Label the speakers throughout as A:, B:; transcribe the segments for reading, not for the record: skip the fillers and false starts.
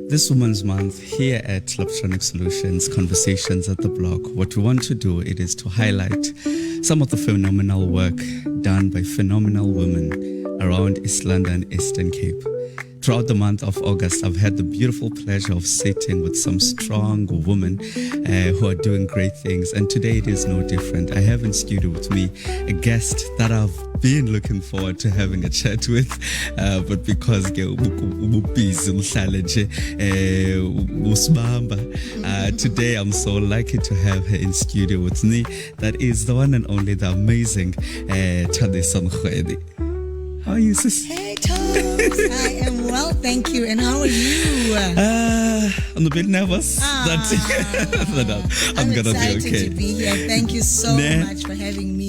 A: This Women's Month here at Electronic Solutions, Conversations at the Block, what we want to do it is to highlight some of the phenomenal work done by phenomenal women around East London, Eastern Cape. Throughout the month of August, I've had the beautiful pleasure of sitting with some strong women who are doing great things. And today it is no different. I have in studio with me a guest that I've been looking forward to having a chat with. But because today I'm so lucky to have her in studio with me. That is the one and only, the amazing Tabisa Mrwebi. How are you, sis?
B: Hey, Tom. I am well, thank you. And how are you?
A: I'm a bit nervous. I'm gonna be
B: excited
A: okay.
B: to be here. Thank you so much for having me.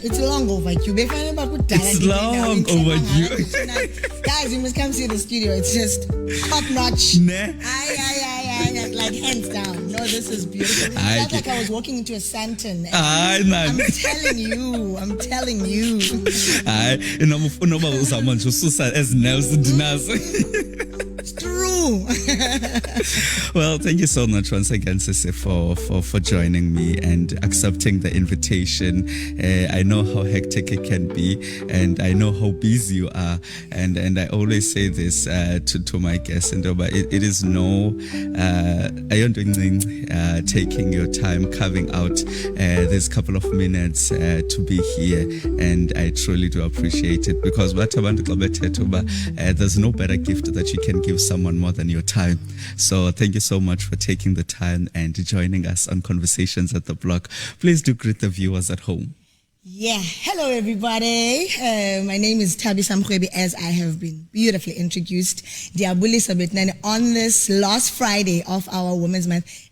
B: It's long overdue.
A: It's long overdue.
B: Guys, you must come see the studio. It's just top notch. Like hands down. No, this is beautiful. It felt like I was walking into a suntan. I'm telling you. It's true.
A: Well, thank you so much once again, Sissy, for joining me and accepting the invitation. I know how hectic it can be, and I know how busy you are. And I always say this to my guests, and it is no taking your time, carving out this couple of minutes to be here, and I truly do appreciate it, because there's no better gift that you can give someone more than your time. So thank you so much for taking the time and joining us on Conversations at the Block. Please do greet the viewers at home.
B: Yeah, hello everybody. My name is Tabisa Mrwebi, as I have been beautifully introduced. On this last Friday of our Women's Month,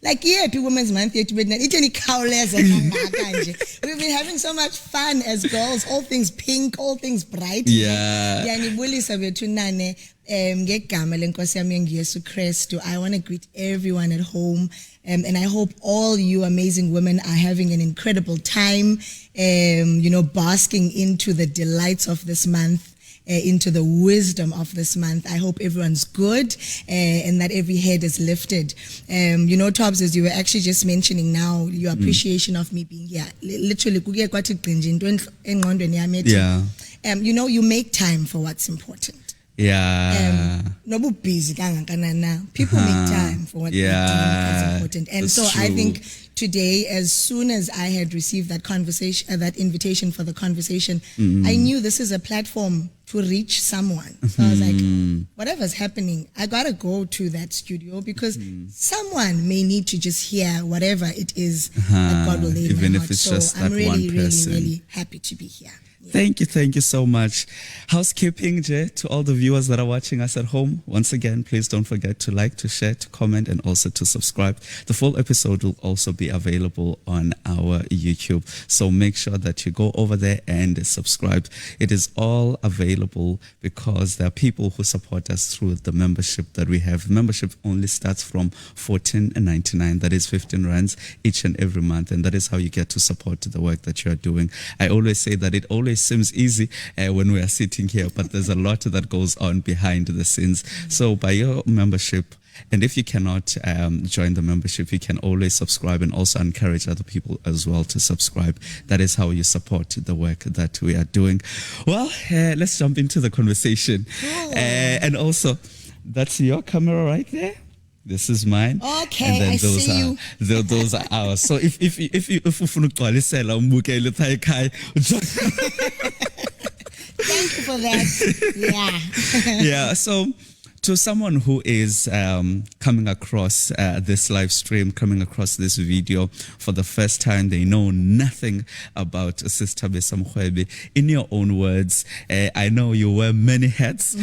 B: Women's Month, we've been having so much fun as girls, all things pink, all things bright.
A: Yeah.
B: I want to greet everyone at home, and I hope all you amazing women are having an incredible time, basking into the delights of this month, into the wisdom of this month. I hope everyone's good, and that every head is lifted. Tobbs, as you were actually just mentioning now, your appreciation of me being here. Literally, you make time for what's important.
A: Yeah.
B: People make time for what they're doing is important. And so true. I think today, as soon as I had received that conversation, that invitation for the conversation, I knew this is a platform to reach someone. So I was like, whatever's happening, I gotta go to that studio, because someone may need to just hear whatever it is that God will lay in my heart.
A: If it's
B: so
A: just
B: I'm
A: that
B: really,
A: one person.
B: really, really happy to be here. Yeah.
A: Thank you so much. Housekeeping, Jay, to all the viewers that are watching us at home. Once again, please don't forget to like, to share, to comment, and also to subscribe. The full episode will also be available on our YouTube. So make sure that you go over there and subscribe. It is all available because there are people who support us through the membership that we have. Membership only starts from $14.99. That is 15 rands each and every month. And that is how you get to support the work that you are doing. I always say that it always seems easy when we are sitting here, but there's a lot that goes on behind the scenes. So by your membership, and if you cannot join the membership, you can always subscribe and also encourage other people as well to subscribe. That is how you support the work that we are doing. Well, let's jump into the conversation. And also, that's your camera right there. This is mine.
B: Okay,
A: and then
B: I
A: those
B: see
A: are,
B: you.
A: Those are ours. So if you
B: Thank you for that.
A: Yeah. So to someone who is coming across this live stream, coming across this video for the first time, they know nothing about Sister Tabisa Mrwebi. In your own words, I know you wear many hats.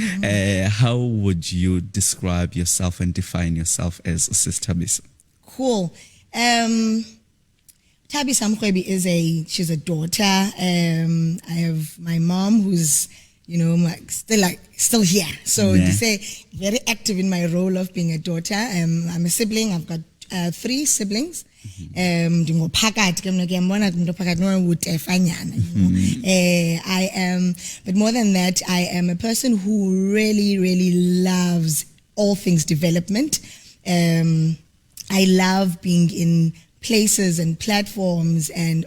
A: How would you describe yourself and define yourself as Sister Tabisa?
B: Cool. Tabisa Mrwebi she's a daughter. I have my mom who's still here. So to say, very active in my role of being a daughter. I'm a sibling. I've got 3 siblings. Ndingophakathi ke mna ke yambona umuntu ophakathi nowutefanyana, I am, but more than that, I am a person who really loves all things development. I love being in places and platforms and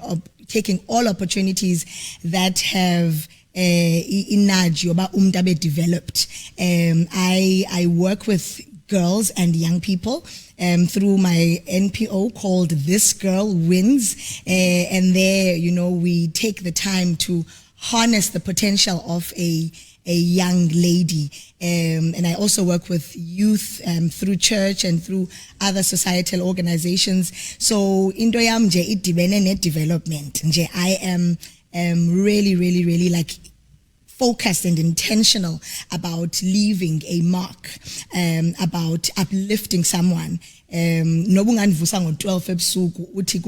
B: taking all opportunities that have inaj yoba umuntu abe developed. I work with girls and young people through my NPO called This Girl Wins, and there, we take the time to harness the potential of a young lady, and I also work with youth through church and through other societal organizations. So into yam nje idibene ne development nje. I am really like focused and intentional about leaving a mark, about uplifting someone. Nobunganvusa ngo-12 ebusuku uthi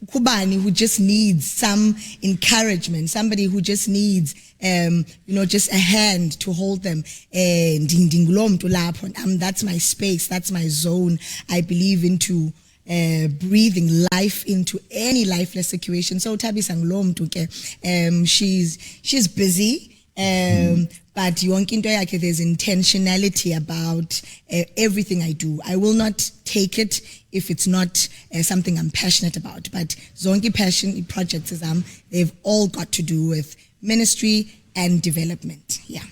B: kubani who just needs some encouragement, somebody who just needs just a hand to hold them. That's my space, that's my zone. I believe into breathing life into any lifeless situation. So Tabisa Mrwebi ke, she's busy, but yonke into yakhe, there's intentionality about everything I do. I will not take it if it's not something I'm passionate about. But zonke passion projects, they've all got to do with ministry and development. Yeah.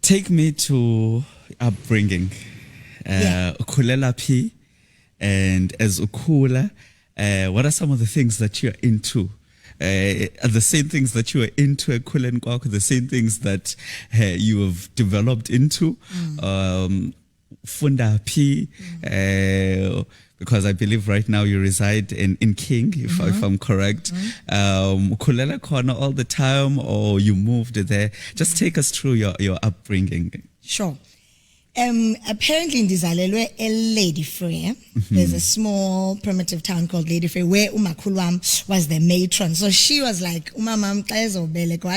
A: Take me to upbringing. Ukhulela phi, and as ukula, what are some of the things that you're into? Are the same things that you were into at Kulen Kwak, the same things that you have developed into? Funda P, because I believe right now you reside in King, if I'm correct. Kulela Kona all the time, or you moved there? Just take us through your upbringing.
B: Sure. Apparently in Dizalelwe, Lady Frey, there's a small primitive town called Lady Frey where Umakulwam was the matron. So she was like, Umamam Klezo Beleko,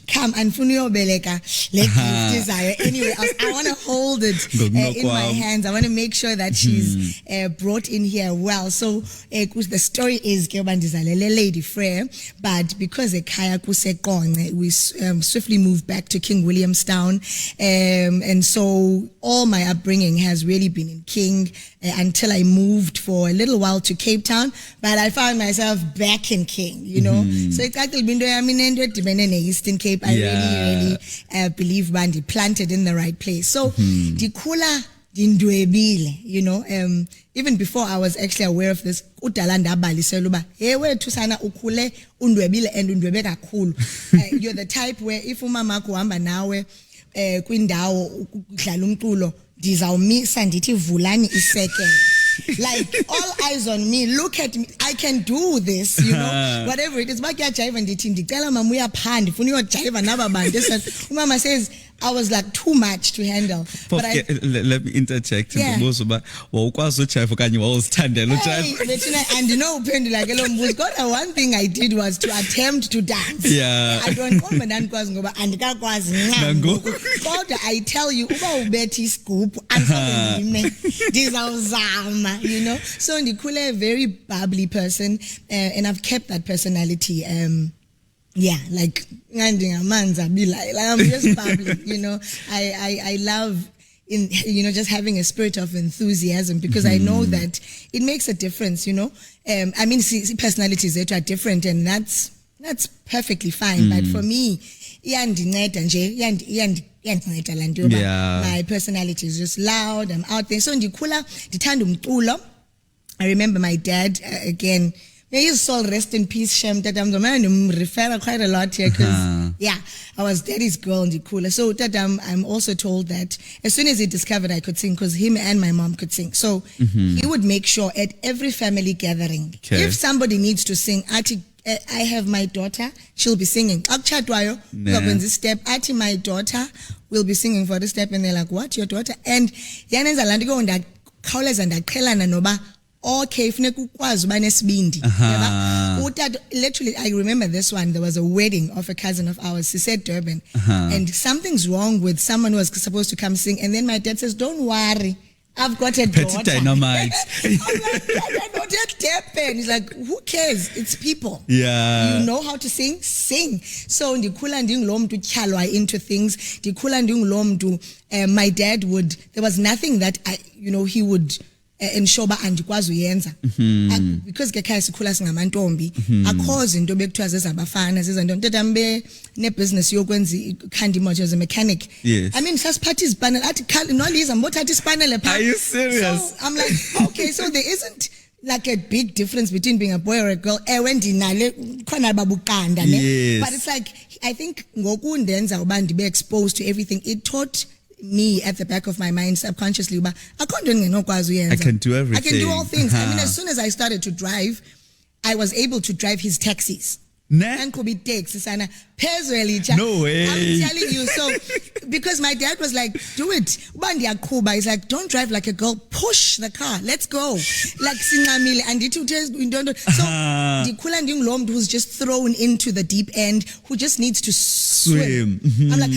B: come and Funio Beleka, let desire. Anyway, I want to hold it in my hands. I want to make sure that she's brought in here well. So the story is Keban Dizalele Lady Frey, but because Kaya Kusekong, we swiftly moved back to King Williamstown, and so all my upbringing has really been in King until I moved for a little while to Cape Town, but I found myself back in King, So it's like Eastern Cape. I really believe Bandi planted in the right place. So Dikula Dindwebile, even before I was actually aware of this, Utalanda Baliseluba, Tusana Ukule, Undwebile and Undwebeka cool. You're the type where if umama kuamba nawe kwindawo ukudlala umculo ndizawumisa ndithi vulani iseke, like all eyes on me, look at me, I can do this, whatever it is. Bakuyajiva ndithi ndicela mama uyapha ndifuna uyojiva naba bantu. Umama says I was like too much to handle. But
A: let me interject. God, one
B: thing I did was to attempt to dance. I don't know, I tell you, Betty scoop, So Nikule, a very bubbly person, and I've kept that personality. Like I'm just bubbly, I love just having a spirit of enthusiasm, because I know that it makes a difference, I mean, personalities that are different, and that's perfectly fine. But for me, my personality is just loud, I'm out there. So I remember my dad, again, may his soul rest in peace, Shem. That I'm refer quite a lot here, because I was daddy's girl in the cooler. So that I'm also told that as soon as he discovered I could sing, because him and my mom could sing, so he would make sure at every family gathering, if somebody needs to sing, I have my daughter, she'll be singing. Step, my daughter will be singing for the step, and they're like, what, your daughter? And okay, literally, I remember this one. There was a wedding of a cousin of ours. She said Durban, and something's wrong with someone who was supposed to come sing. And then my dad says, "Don't worry, I've got a
A: Petty
B: daughter.
A: dynamite.
B: I'm like, I don't just happen. He's like, who cares? It's people.
A: Yeah.
B: You know how to sing? Sing. So ndikhula ndingulomntu tyhalwa into things. Ndikhula ndingulomtu. My dad would. There was nothing that he would. Ensure ba andikwazi uyenza because ke khaya sikhula singamantombi akho izinto bekuthiwa zezabafana zezanto ntetambe ne business yokwenza candy mojo as a mechanic.
A: Yes.
B: I mean sasiphatha izpanel athi noliza mbothatha ispanel pha.
A: Are you serious?
B: So I'm like, okay, so there isn't like a big difference between being a boy or a girl. When dinale khona babuqanda ne. But it's like I think ngokundenza uba ndibe exposed to everything, it taught me at the back of my mind subconsciously, but I can do everything. I can do all things. I mean, as soon as I started to drive, I was able to drive his taxis. And could be taxis and
A: no way.
B: I'm telling you. So because my dad was like, do it. He's like, don't drive like a girl, push the car, let's go. Like singamile and so the who's just thrown into the deep end, who just needs to swim. I'm like,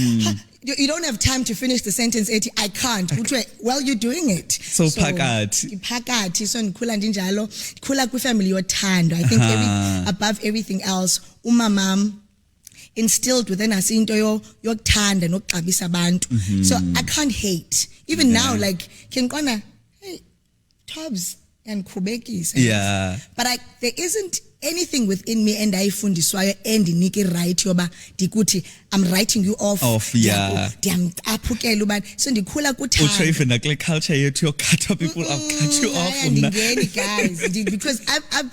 B: you don't have time to finish the sentence 80. I can't. Well, you're doing it.
A: So
B: phakathi. So ndikhula ndinjalo. Ndikhula kwifamily yothando. I think above everything else, umamam instilled within us into yokuthanda nokuxabisa abantu. So I can't hate. Even now, like Kenkona, hey, Tobs and Kubekis.
A: Yeah.
B: But there isn't anything within me and I fundiswayo and niki right yoba dikuti I'm writing you off.
A: Yeah.
B: So ndikhula kuthanda.
A: Even like culture yethu cut people I'll cut you off.
B: Guys, because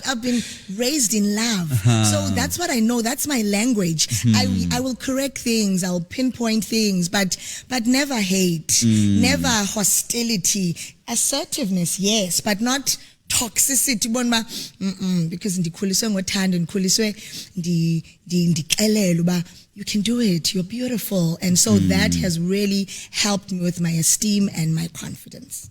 B: I've been raised in love. So that's what I know. That's my language. I will correct things. I'll pinpoint things, but never hate, never hostility, assertiveness, yes, but not toxicity because ndikhuliswe ngothando ndikhuliswe ndixelelwe uba you can do it, you're beautiful, and so that has really helped me with my esteem and my confidence.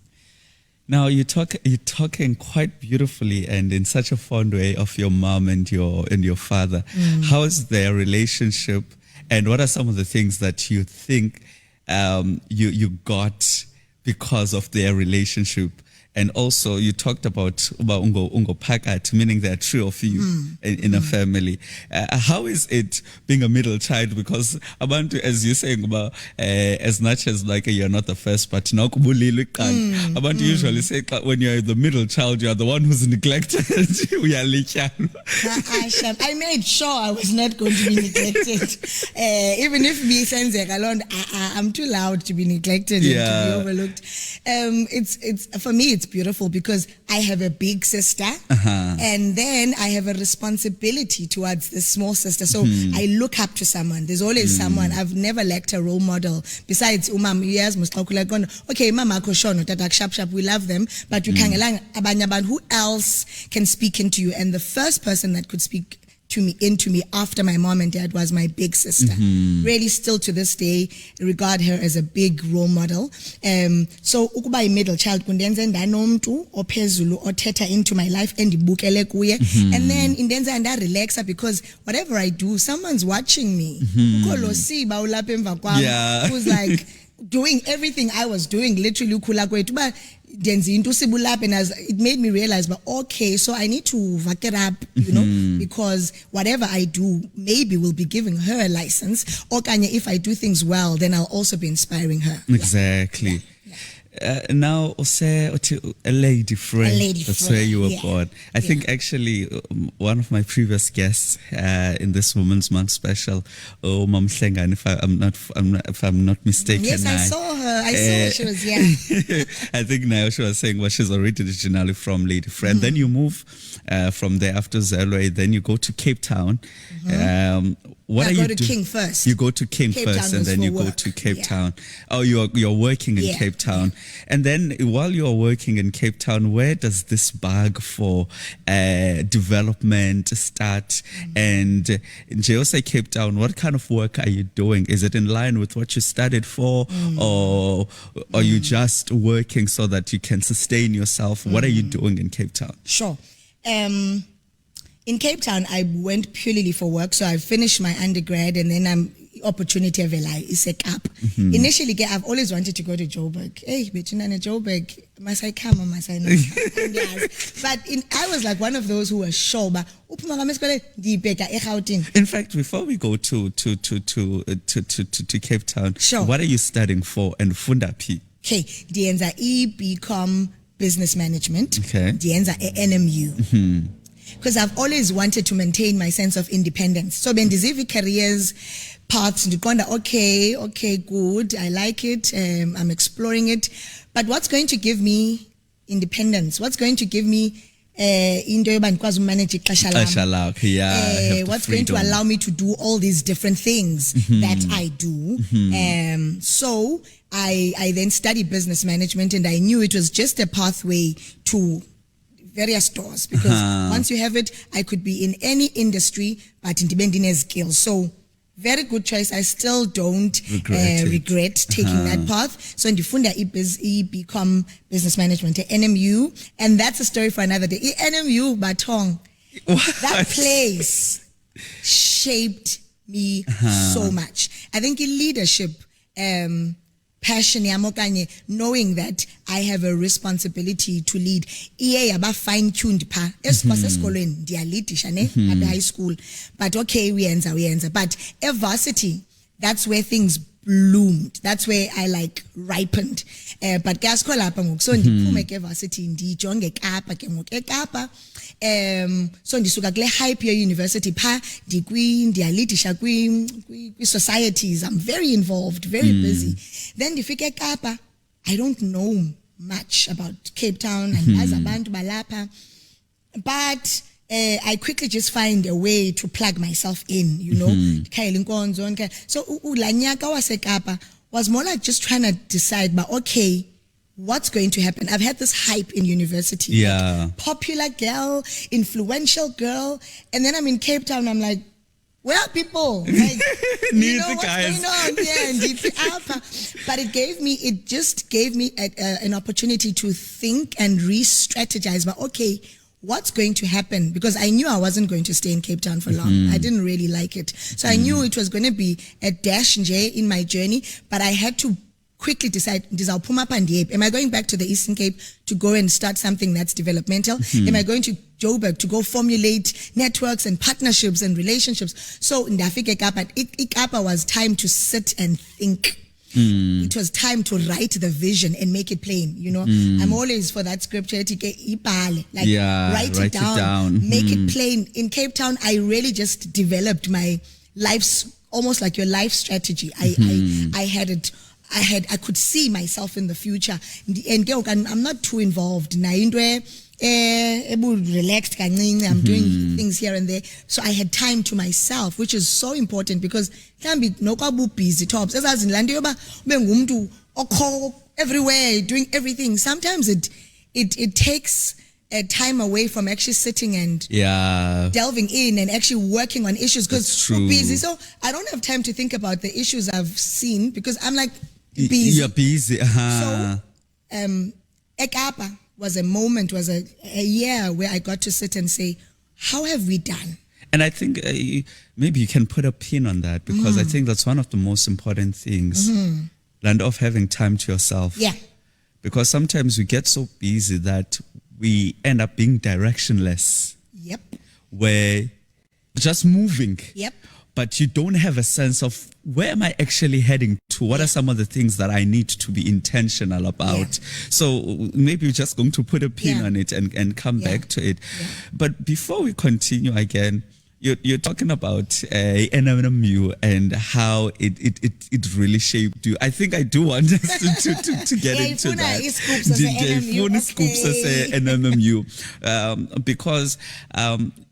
A: Now you're talking quite beautifully and in such a fond way of your mom and your father. How is their relationship, and what are some of the things that you think you got because of their relationship? And also, you talked about ungo pakat, meaning there are three of you in a family. How is it being a middle child? Because abantu, as you're saying about, as much as like you're not the first, but now abantu usually say when you're the middle child, you're the one who's neglected.
B: I made sure I was not going to be neglected. Even if me sends alone, I'm too loud to be neglected and to be overlooked. It's for me, it's beautiful because I have a big sister and then I have a responsibility towards this small sister. So I look up to someone. There's always someone. I've never lacked a role model. Besides, okay, mama koshono, tatak shap, we love them, but you can't who else can speak into you? And the first person that could speak into me after my mom and dad was my big sister. Really, still to this day, regard her as a big role model. So ukuba middle child kundenza ndanomntu ophezulu othetha into my life and ndibukele kuye, and then indenza nda relaxa because whatever I do, someone's watching me. Ukolosiba ulapha emva kwami, who's like doing everything I was doing, literally ukhula kwethu, but it made me realize, but okay, so I need to back it up, because whatever I do maybe will be giving her a license, or if I do things well, then I'll also be inspiring her.
A: Exactly. Now, say a lady friend. That's where you were born. I think actually one of my previous guests in this Women's Month special, Mom Slengan, if I'm not mistaken.
B: Yes, I saw her. I saw her. She was
A: I think now she was saying, well, she's originally from Lady Friend. Then you move from there after Zelwe. Then you go to Cape Town. What are you doing?
B: Go to King first.
A: You go to King first, and then you go to Cape Town. Oh, you're working in Cape Town. And then while you're working in Cape Town, where does this bug for development start? And in JOSA Cape Town, what kind of work are you doing? Is it in line with what you studied for, or are you just working so that you can sustain yourself? What are you doing in Cape Town?
B: Sure. In Cape Town, I went purely for work. So I finished my undergrad and then opportunity is a cap. Initially, I've always wanted to go to Joburg. Hey, Joburg. must I come or must I not? But I was like one of those who were sure. But
A: in fact, before we go to Cape Town,
B: sure.
A: What are you studying for? And Fundapi?
B: Okay, Dienza BCom Business Management.
A: Okay.
B: Dienza NMU. Because I've always wanted to maintain my sense of independence. So when these careers paths, okay, good, I like it, I'm exploring it. But what's going to give me independence? What's going to give me what's going to allow me to do all these different things that I do? So I then studied business management, and I knew it was just a pathway to various doors, because once you have it, I could be in any industry, but in the skills. So very good choice. I still don't regret taking that path. So in the funda become business management at NMU, and that's a story for another day. NMU Batong, that place shaped me so much. I think in leadership, passion, knowing that I have a responsibility to lead. Fine-tuned pa. At high school. But okay, we answer. But at varsity, that's where things bloomed. That's where I ripened. But gas call up so ndi varsity ndi jonge kapa so ndisuka kule high peer university pa ndiyalidisha kwi societies. I'm very involved, very busy. Then ndifike Kapa, I don't know much about Cape Town and as abantu balapha, but I quickly just find a way to plug myself in, So ulanyaka wase Kapa was more like just trying to decide, but okay, what's going to happen? I've had this hype in university.
A: Yeah.
B: Like, popular girl, influential girl. And then I'm in Cape Town, I'm like, where are people? Like,
A: Need
B: what's
A: guys.
B: going on? Yeah, but it just gave me an opportunity to think and re-strategize. But okay, what's going to happen? Because I knew I wasn't going to stay in Cape Town for long. I didn't really like it. So I knew it was going to be a dash in my journey, but I had to quickly decide, am I going back to the Eastern Cape to go and start something that's developmental? Am I going to Joburg to go formulate networks and partnerships and relationships? So Ndafike Kapa, Kapa was time to sit and think. It was time to write the vision and make it plain. I'm always for that scripture, write it down. Make it plain. In Cape Town, I really just developed my life's, almost like your life strategy. I could see myself in the future, and I'm not too involved. Relaxed, I'm doing things here and there, so I had time to myself, which is so important, because can be no busy tops. As in Landioba, everywhere, doing everything. Sometimes it takes a time away from actually sitting and delving in and actually working on issues, because we're busy. So I don't have time to think about the issues I've seen, because I'm like busy.
A: You're busy.
B: So Ekapa was a moment, was a year where I got to sit and say, how have we done?
A: And I think maybe you can put a pin on that, because I think that's one of the most important things, land of having time to yourself.
B: Yeah.
A: Because sometimes we get so busy that we end up being directionless.
B: Yep.
A: Where just moving.
B: Yep.
A: But you don't have a sense of, where am I actually heading to? What are some of the things that I need to be intentional about? Yeah. So maybe we're just going to put a pin on it and come back to it. Yeah. But before we continue again, you're talking about NMU and how it really shaped you. I think I do want us to get into that. Scoops as NMU. Because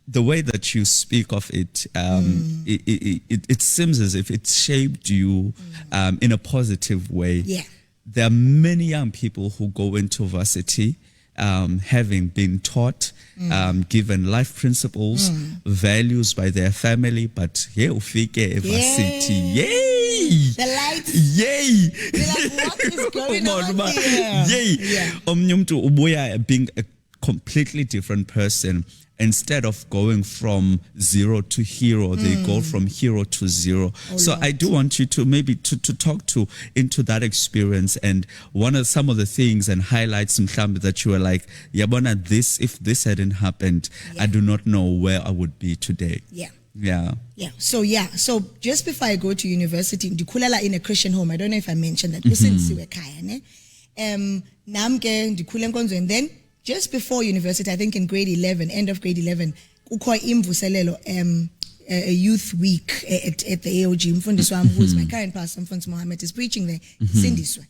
A: the way that you speak of it, it seems as if it shaped you in a positive way.
B: Yeah.
A: There are many young people who go into varsity having been taught, given life principles, values by their family, but here ufike varsity, yay!
B: The lights,
A: yay!
B: They're like, what is going on here?
A: Yay!
B: Yeah.
A: Being a completely different person. instead of going from zero to hero, they go from hero to zero. So I do want you to maybe to talk into that experience, and some of the things and highlights that you were like, Yabona, if this hadn't happened, I do not know where I would be today. Yeah.
B: So just before I go to university, ndikhulala in a Christian home. I don't know if I mentioned that. And then just before university, I think in grade 11, end of grade 11, kukho imvuselelo, a youth week at the AOG. Mfundisi wami, who is my current pastor, Mfundisi Mohammed, is preaching there. Sindiswe.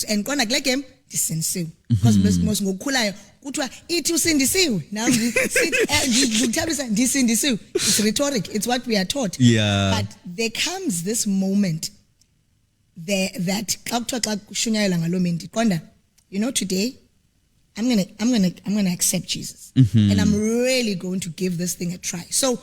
B: And kona kuleke disindisiwe. Because most ngokukhulayo kuthiwa ithi usindisiwe. Now Tabisa disindisiwe. It's rhetoric. It's what we are taught. But there comes this moment that today I'm gonna accept Jesus, and I'm really going to give this thing a try. So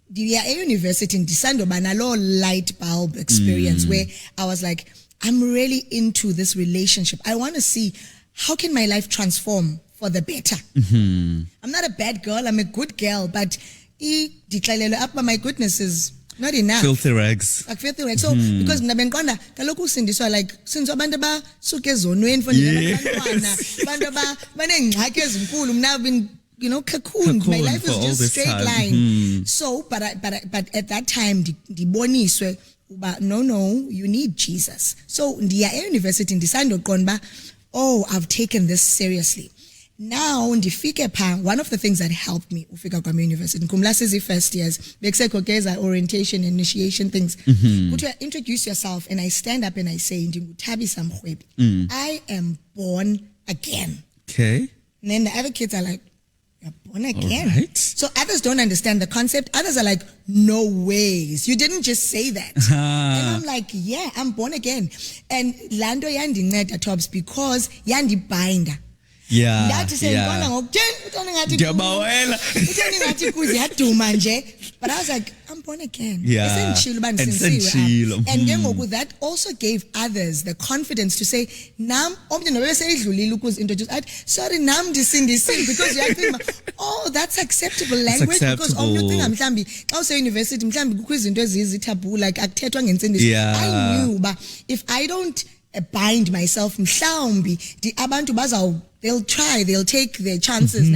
B: the university in Disando Banalo light bulb experience where I was like, I'm really into this relationship. I want to see how can my life transform for the better. I'm not a bad girl, I'm a good girl, but my goodness is not enough.
A: Filthy rags.
B: Like filthy rags. So because nabenkonda kaloku sindiswa like since abantu basuke ezonweni mfundile abantwana abantu banengxaki ezinkulu mna I've been cocooned. My life is just straight line. So but at that time ndiboniswe uba no you need Jesus. So ndiya university ndisandoqonda I've taken this seriously. Now, one of the things that helped me ufika kwami university, kumlasizi first years, beksekogeza orientation, initiation things. Introduce yourself, and I stand up and I say, Tabisa Mrwebi, I am born again.
A: Okay.
B: And then the other kids are like, you're born again.
A: Right.
B: So others don't understand the concept. Others are like, no ways. You didn't just say that. And I'm like, yeah, I'm born again. And Lando yandi nceda Tobs because yandi binder.
A: But
B: I was like, I'm born again.
A: And
B: then that also gave others the confidence to say, Nam, sorry, Nam disindisi, because you think, that's acceptable language. Because also university, like I knew, but if I don't bind myself, they'll try, they'll take their chances.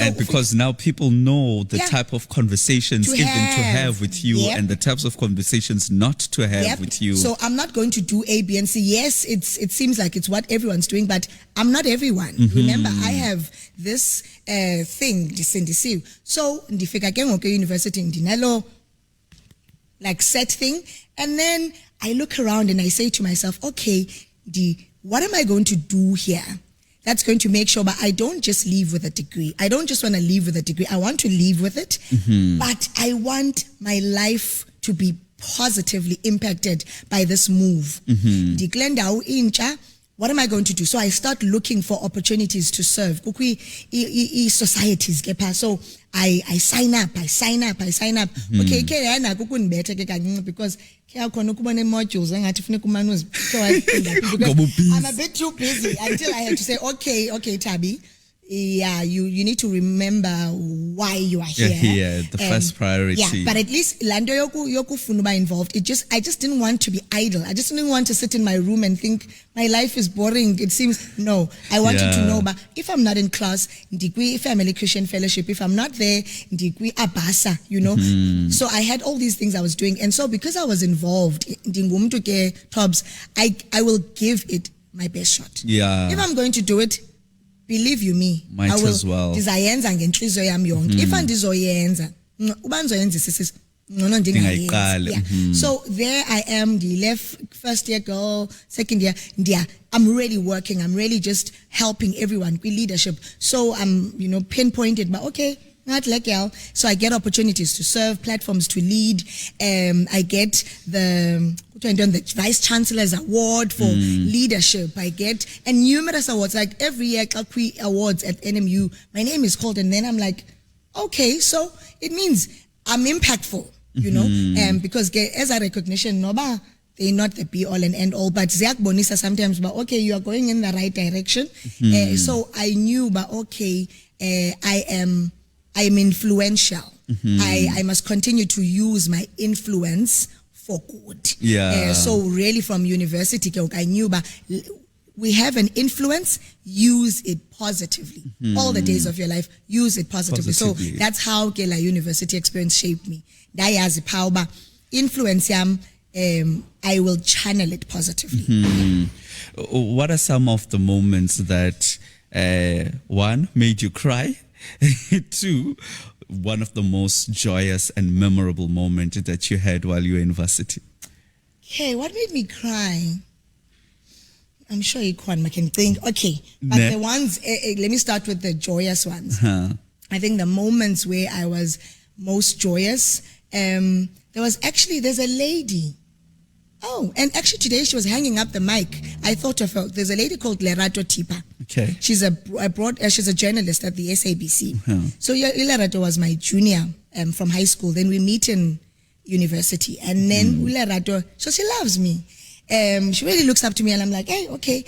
B: And
A: because now people know the type of conversations to have with you and the types of conversations not to have with you.
B: So I'm not going to do A, B, and C. Yes, it seems like it's what everyone's doing, but I'm not everyone. Remember, I have this thing, so ndifika ke ngoku university ndinalo like set thing, and then I look around and I say to myself, okay, what am I going to do here that's going to make sure that I don't just leave with a degree. I don't just want to leave with a degree. I want to leave with it, but I want my life to be positively impacted by this move. What am I going to do? So I start looking for opportunities to serve. Societies so I sign up. Okay, because modules I'm a bit too busy until I had to say, okay, Tabi. Yeah, you need to remember why you are here.
A: The first priority.
B: Yeah, but at least Lando yoku funuba involved. I just didn't want to be idle. I just didn't want to sit in my room and think my life is boring. It seems no. I wanted to know, but if I'm not in class, ndikwi Family Christian Fellowship, if I'm not there, ndikwi abasa, So I had all these things I was doing, and so because I was involved, Tobs, I will give it my best shot.
A: Yeah.
B: If I'm going to do it, believe you me,
A: might
B: I will
A: as well.
B: Ndizayenza ngenhliziyo yami yonke. If andizoyenza, ubanzoyenza sisi So there I am, the left first year girl, second year, I'm really working. I'm really just helping everyone with leadership. So I'm, pinpointed, but okay, not like y'all. So I get opportunities to serve, platforms to lead. I get the Vice Chancellor's Award for leadership. I get numerous awards, like every year, Kakwi Awards at NMU. My name is called, and then I'm like, okay, so it means I'm impactful, because as a recognition, they're not the be all and end all, but ziyakubonisa sometimes, but okay, you are going in the right direction. So I knew, but okay, I am influential. I must continue to use my influence for good. So really from university, I knew, but we have an influence, use it positively. All the days of your life, use it positively. So that's how Kela University experience shaped me. Dayazi power, influence I will channel it positively.
A: What are some of the moments that, one, made you cry? Two, one of the most joyous and memorable moments that you had while you were in university?
B: Okay, what made me cry? I'm sure I can think. Okay, but the ones, let me start with the joyous ones. I think the moments where I was most joyous, there's a lady. Oh, and actually today she was hanging up the mic. I thought of her. There's a lady called Lerato Tipa.
A: Okay.
B: She's she's a journalist at the SABC. So Lerato was my junior from high school. Then we meet in university. And then Lerato, so she loves me. She really looks up to me and I'm like, hey, okay.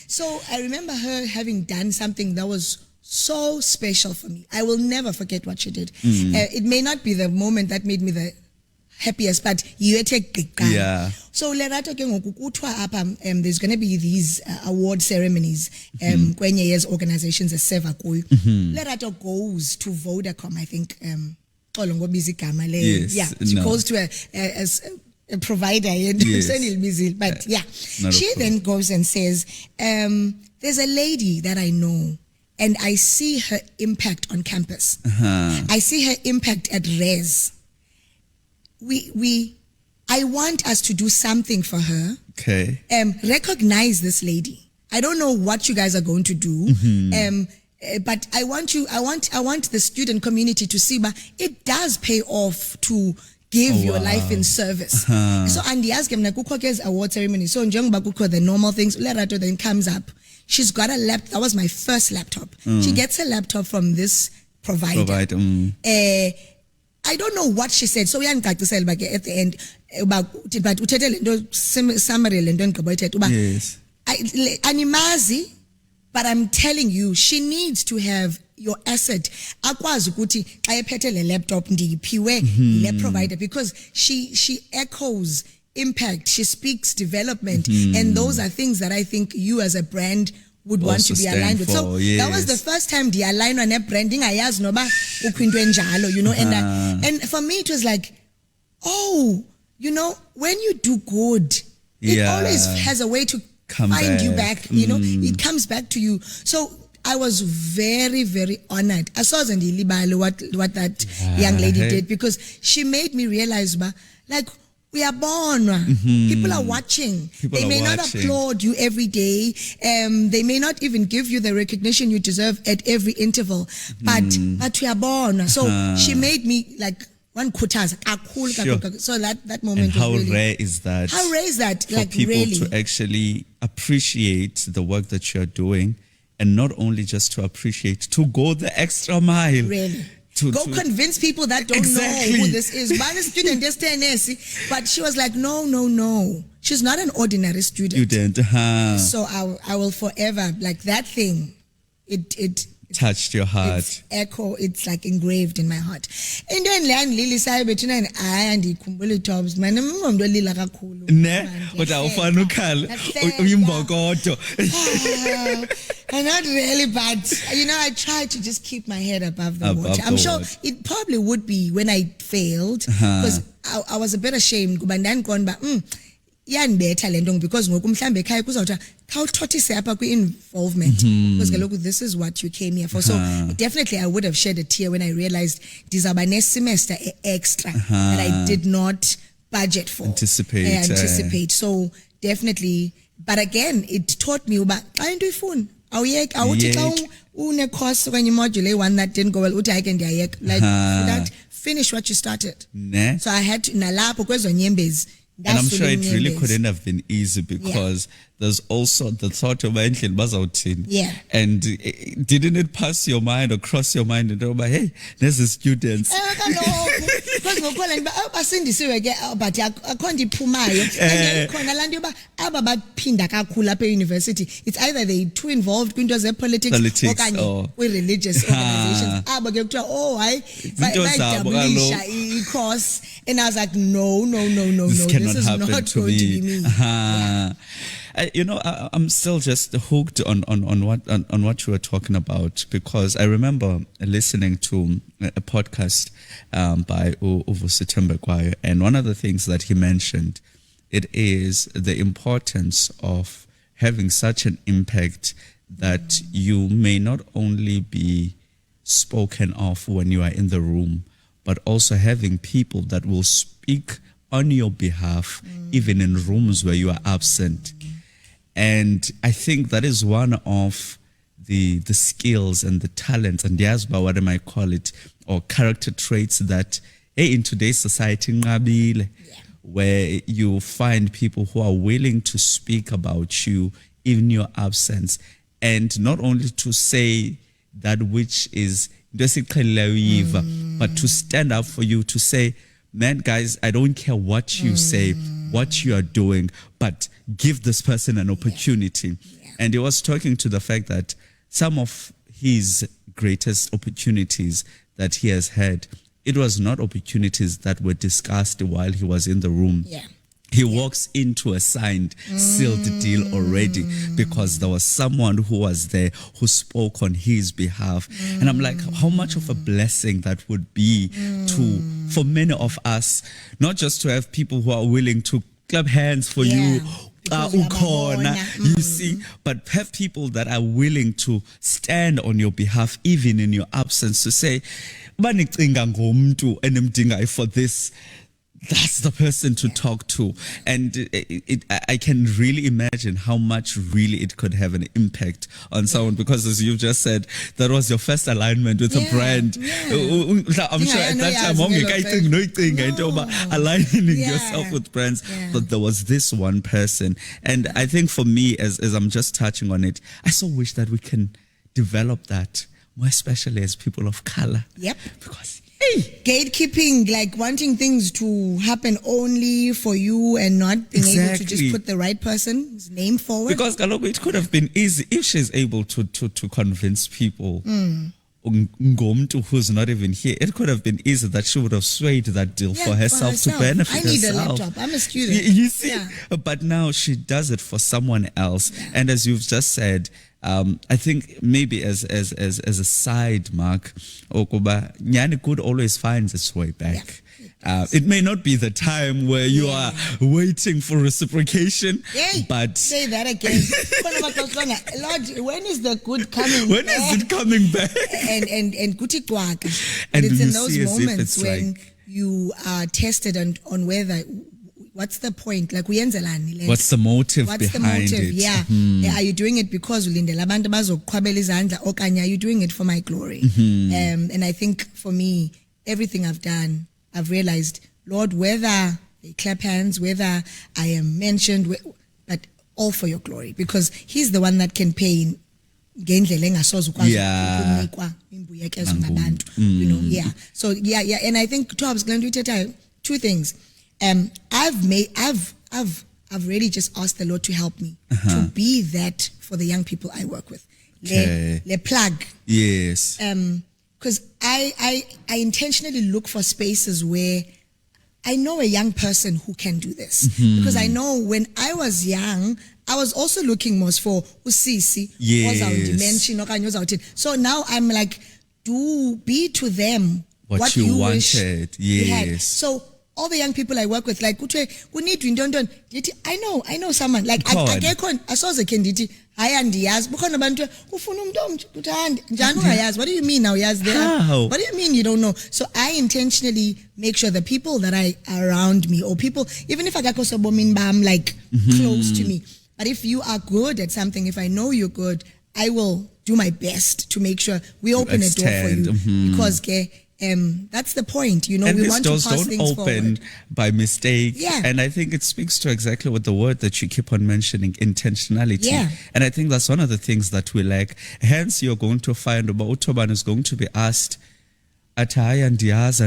B: So I remember her having done something that was so special for me. I will never forget what she did. It may not be the moment that made me the happiest, but you take So Lerato there's going to be these award ceremonies kwenye years organizations as Seva kuyo. Lerato goes to Vodacom, I think. She goes to a provider, but she then goes and says, there's a lady that I know and I see her impact on campus. I see her impact at Res. I want us to do something for her.
A: Okay.
B: Recognize this lady. I don't know what you guys are going to do. But I want the student community to see, but it does pay off to give your life in service. So Andy asked him, award ceremony. So the normal things, Lerato then comes up. She's got a laptop. That was my first laptop. She gets a laptop from this provider. I don't know what she said. So we hadn't at the end about summary. Animazi. But I'm telling you, she needs to have your asset. Akwazi ukuthi xa ephethe le laptop ndiyiphiwe le provider, because she echoes impact, she speaks development, and those are things that I think you as a brand would want to be aligned with. So that was the first time the align on a branding ayazi noba ukwinto enjalo, and for me it was like, oh, when you do good, it always has a way to find you back, it comes back to you. So I was very, very honored. I saw what that young lady did, because she made me realize, like, we are born. People are watching. They may not applaud you every day. They may not even give you the recognition you deserve at every interval. But we are born. So she made me like one kutas. So that moment.
A: And how
B: was really,
A: rare is that?
B: How rare is that?
A: For
B: like
A: people
B: really
A: to actually appreciate the work that you're doing, and not only just to appreciate, to go the extra mile.
B: Really. Go convince people that don't know who this is. One student, but she was like, no. She's not an ordinary student. So I will forever, like that thing, it
A: touched your heart.
B: It's like engraved in my heart. And then Lily said between and kumbuli tops, man, lila kakhulu. Not really, but I try to just keep my head above the water. I'm sure it probably would be when I failed, because I was a bit ashamed. But then gone back, because because this is what you came here for. So definitely I would have shed a tear when I realized this is my semester extra that I did not budget for. Anticipate. So definitely, but again, it taught me about une course when you module one that didn't go well, like that, finish what you started. So I had to nalapho kwezo nyembezi
A: And I'm sure it really couldn't have been easy because there's also the thought of ending bazawuthini.
B: Yeah.
A: And didn't it pass your mind or cross your mind and over, hey, there's the students.
B: Because basindisiwe ke but akho nto iphumayo and khona lanto yoba aba baphinda kakhulu apha university, it's either they too involved kwinto ze-politics okanye kwi-religious organizations abo ke kuthiwa hayi bayidabulisha i-course, and I was like no, this is not going to be me.
A: You know, I'm still just hooked on what you were talking about, because I remember listening to a podcast by Uvusi Thembekwayo, and one of the things that he mentioned, it is the importance of having such an impact that you may not only be spoken of when you are in the room, but also having people that will speak on your behalf, even in rooms where you are absent. And I think that is one of the skills and the talents, and yes, but what I might call it, or character traits that in today's society, where you find people who are willing to speak about you in your absence, and not only to say that which is but to stand up for you, to say, man, guys, I don't care what you say, what you are doing, but give this person an opportunity. And he was talking to the fact that some of his greatest opportunities that he has had, it was not opportunities that were discussed while he was in the room. He walks into a signed, sealed deal already, because there was someone who was there who spoke on his behalf. And I'm like, how much of a blessing that would be for many of us, not just to have people who are willing to clap hands for you, you see, but have people that are willing to stand on your behalf, even in your absence, to say, for this. That's the person to talk to. And I can really imagine how much really it could have an impact on someone, because as you've just said, that was your first alignment with a brand. I'm sure at that time, aligning yourself with brands, but there was this one person. And I think for me, as I'm just touching on it, I so wish that we can develop that, more especially as people of color. Because
B: gatekeeping, like wanting things to happen only for you and not being able to just put the right person's name forward.
A: Because it could have been easy if she's able to convince people who's not even here. It could have been easy that she would have swayed that deal for herself to benefit herself.
B: I need a laptop. I'm a student.
A: You see? But now she does it for someone else. And as you've just said, I think maybe as a side mark, Nyani could always find its way back. It may not be the time where you are waiting for reciprocation, but
B: say that again. Lord, when is the good coming?
A: When is it coming back?
B: And it's in those moments when you are tested on whether. What's the point? Like,
A: what's the motive behind it?
B: Are you doing it because or are you doing it for my glory? And I think for me, everything I've done, I've realized, Lord, whether they clap hands, whether I am mentioned, but all for your glory, because He's the one that can pay in. So and I think Tobs going to tell two things. I've really just asked the Lord to help me to be that for the young people I work with. Le plug.
A: Yes.
B: Because I intentionally look for spaces where I know a young person who can do this. Because I know when I was young, I was also looking most for usisi, dimension. So now I'm like, do be to them what you wanted.
A: Yes.
B: So all the young people I work with, like, I know someone, like, I get on, I saw the candidate, what do you mean now? What do you mean you don't know? So I intentionally make sure the people that are around me, or people, even if I got I'm like close to me, but if you are good at something, if I know you're good, I will do my best to make sure we open a door for you, because That's the point,
A: and
B: we
A: these
B: want to
A: doors
B: pass
A: don't
B: things
A: open
B: forward.
A: by mistake.
B: Yeah.
A: And I think it speaks to exactly what the word that you keep on mentioning, intentionality.
B: Yeah.
A: And I think that's one of the things that we lack. Hence, you're going to find about Thobane is going to be asked, whereas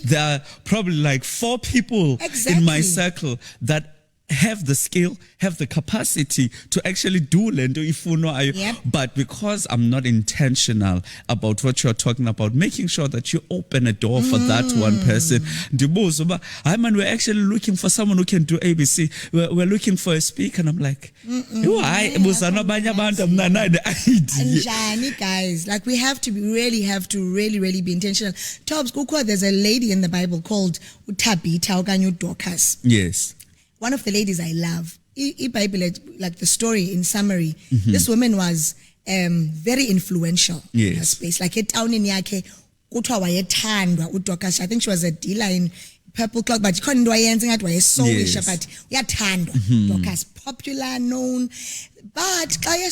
A: there are probably like 4 people in my circle that have the skill, have the capacity to actually do lento ifuno.
B: Yep.
A: But because I'm not intentional about what you're talking about, making sure that you open a door for that one person. We're actually looking for someone who can do ABC. We're looking for a speaker, and I'm like,
B: guys, like we have to really be intentional. Tobs, there's a lady in the Bible called Tabisa.
A: Yes.
B: One of the ladies I love. Bible, like the story in summary, this woman was very influential in her space. Like town in yake, I think she was a dealer in purple cloth, but you couldn't do anything at why so but Dorcas, popular, known. But her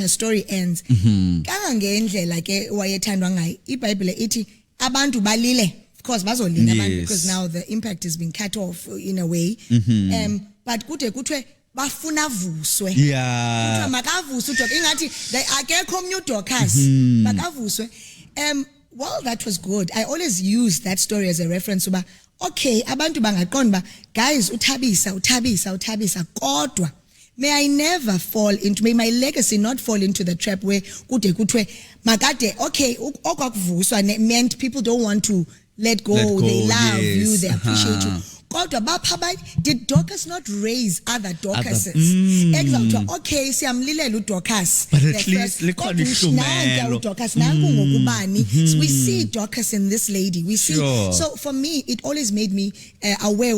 B: story ends. Like Bible abantu balile. Of course, because now the impact has been cut off in a way. But bafuna vuswe.
A: Yeah.
B: Well, that was good. I always use that story as a reference. Okay, abantu bangaqonda guys, Tabisa, kodwa. May I never fall into, may my legacy not fall into the trap where okay, meant people don't want to let go, they love you, they appreciate you. Did Dorcas not raise other Dorcases? Exactly. Okay, see, I'm Lilelu Dorcas.
A: But at least,
B: we see Dorcas in this lady. We see. So for me, it always made me aware.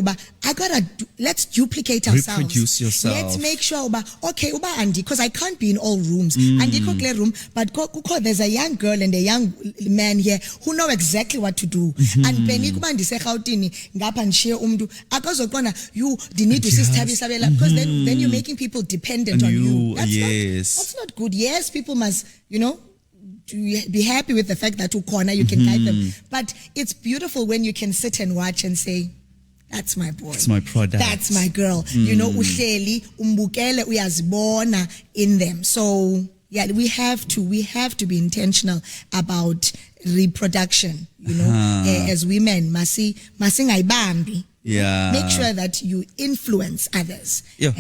B: Let's duplicate ourselves.
A: Reproduce yourself.
B: Let's make sure. Okay, Andy, because I can't be in all rooms. Andy clear room, but there's a young girl and a young man here who know exactly what to do. And Penny Kumandi say Gautini, Gapan share you need to see Tabisa because then you're making people dependent on you. That's not good. Yes, people must, be happy with the fact that you can guide them. But it's beautiful when you can sit and watch and say, that's my boy.
A: That's my product.
B: That's my girl. Uhleli, umbukele, uyazibona in them. So yeah, we have to be intentional about reproduction, as women, masingayibambi.
A: Yeah.
B: Make sure that you influence others.
A: You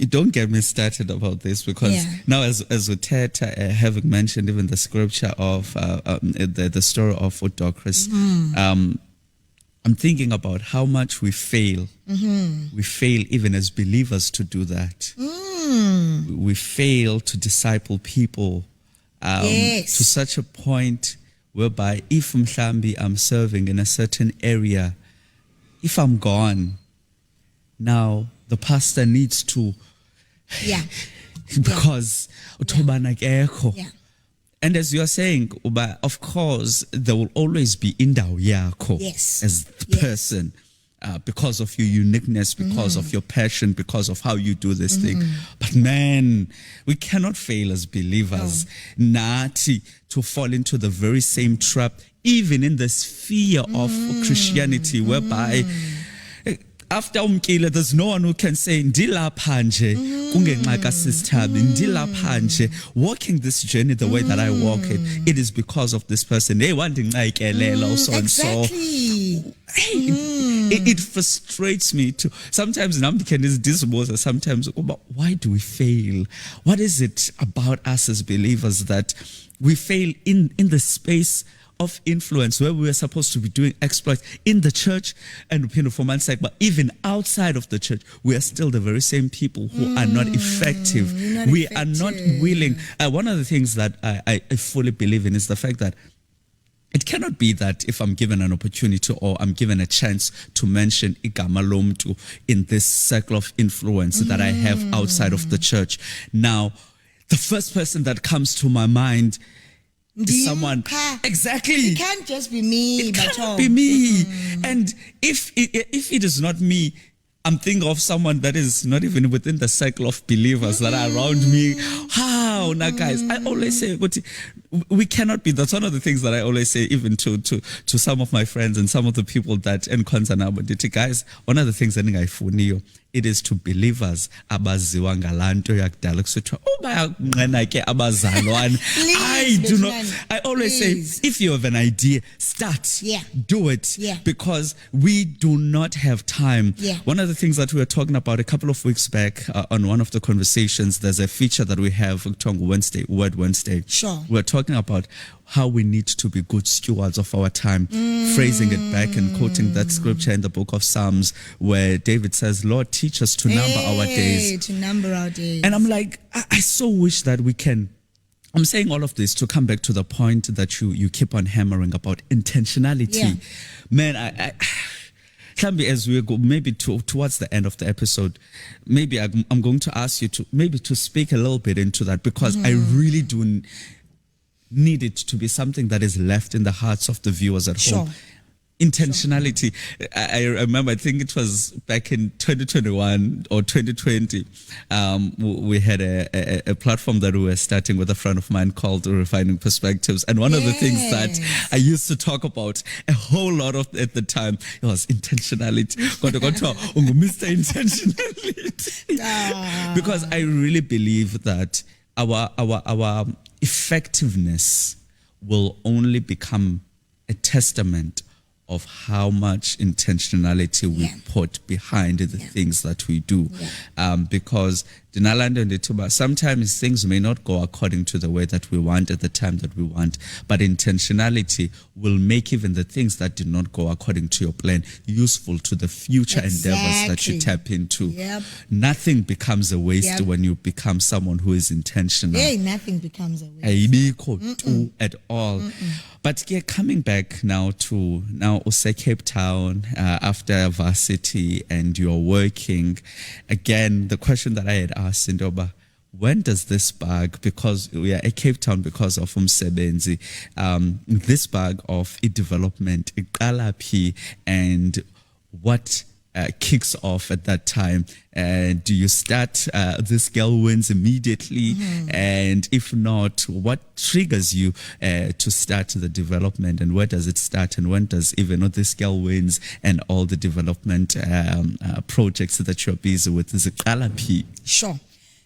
A: don't get me started about this because now as Uteta having mentioned even the scripture of the story of Dorcas, I'm thinking about how much we fail. We fail even as believers to do that. We fail to disciple people to such a point whereby if I'm serving in a certain area, if I'm gone, now the pastor needs to, because and as you are saying, of course, there will always be indawo yakho as the person. Because of your uniqueness, because of your passion, because of how you do this thing. But man, we cannot fail as believers to fall into the very same trap, even in the sphere of Christianity, whereby after umkile, there's no one who can say, ndilapha nje, kungenxa Sisithabi, ndilapha nje, walking this journey the way that I walk it. It is because of this person. Hey, so and so. It frustrates me too. Sometimes sometimes why do we fail? What is it about us as believers that we fail in the space of influence where we are supposed to be doing exploits in the church and for man's sake, but even outside of the church, we are still the very same people who are not effective. We are not willing. One of the things that I fully believe in is the fact that it cannot be that if I'm given an opportunity or I'm given a chance to mention igama lomtu in this circle of influence that I have outside of the church. Now, the first person that comes to my mind is someone. Exactly.
B: It can't just be me.
A: It cannot be me. And if it is not me, I'm thinking of someone that is not even within the circle of believers that are around me. now, guys, I always say, but we cannot be. That's one of the things that I always say, even to some of my friends and some of the people that encounter now. But guys, one of the things that I funny, it is to believers abaziwa ngalanto yakudala kusithiwa bayaqhena ke abazalwane. I always say, if you have an idea, start. Do it. Because we do not have time. One of the things that we were talking about a couple of weeks back on one of the conversations, there's a feature that we have Wednesday, Word Wednesday.
B: Sure.
A: We're talking about how we need to be good stewards of our time, phrasing it back and quoting that scripture in the book of Psalms where David says, Lord, teach us to number our days.
B: To number our days.
A: And I'm like, I so wish that we can. I'm saying all of this to come back to the point that you keep on hammering about intentionality. Man, I as we go maybe towards the end of the episode, maybe I'm going to ask you to speak a little bit into that, because I really do need it to be something that is left in the hearts of the viewers at home. Intentionality. I remember, I think it was back in 2021 or 2020, we had a platform that we were starting with a friend of mine called Refining Perspectives. And one of the things that I used to talk about a whole lot of at the time, it was intentionality. Mr. Intentionality. Because I really believe that our effectiveness will only become a testament of how much intentionality we put behind the things that we do. Because sometimes things may not go according to the way that we want at the time that we want, but intentionality will make even the things that did not go according to your plan useful to the future endeavors that you tap into. Nothing becomes a waste when you become someone who is intentional.
B: Nothing becomes a waste.
A: At all. But coming back now Use Cape Town after varsity, and you're working again. The question that I had asked Ndoba, when does this bug, because we are at Cape Town because of Umsebenzi, this bug of development, and what kicks off at that time? Do you start This Girl Wins immediately? And if not, what triggers you to start the development, and where does it start, and when does even This Girl Wins and all the development projects that you're busy with is a
B: Sure.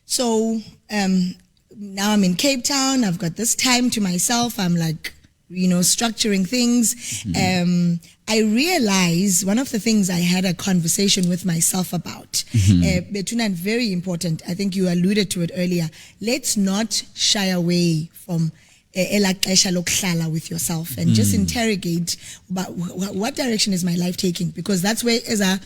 B: So now I'm in Cape Town. I've got this time to myself. I'm like, structuring things. I realize one of the things I had a conversation with myself about, Betuna, and very important, I think you alluded to it earlier, let's not shy away from with yourself and just interrogate about what direction is my life taking, because that's where as a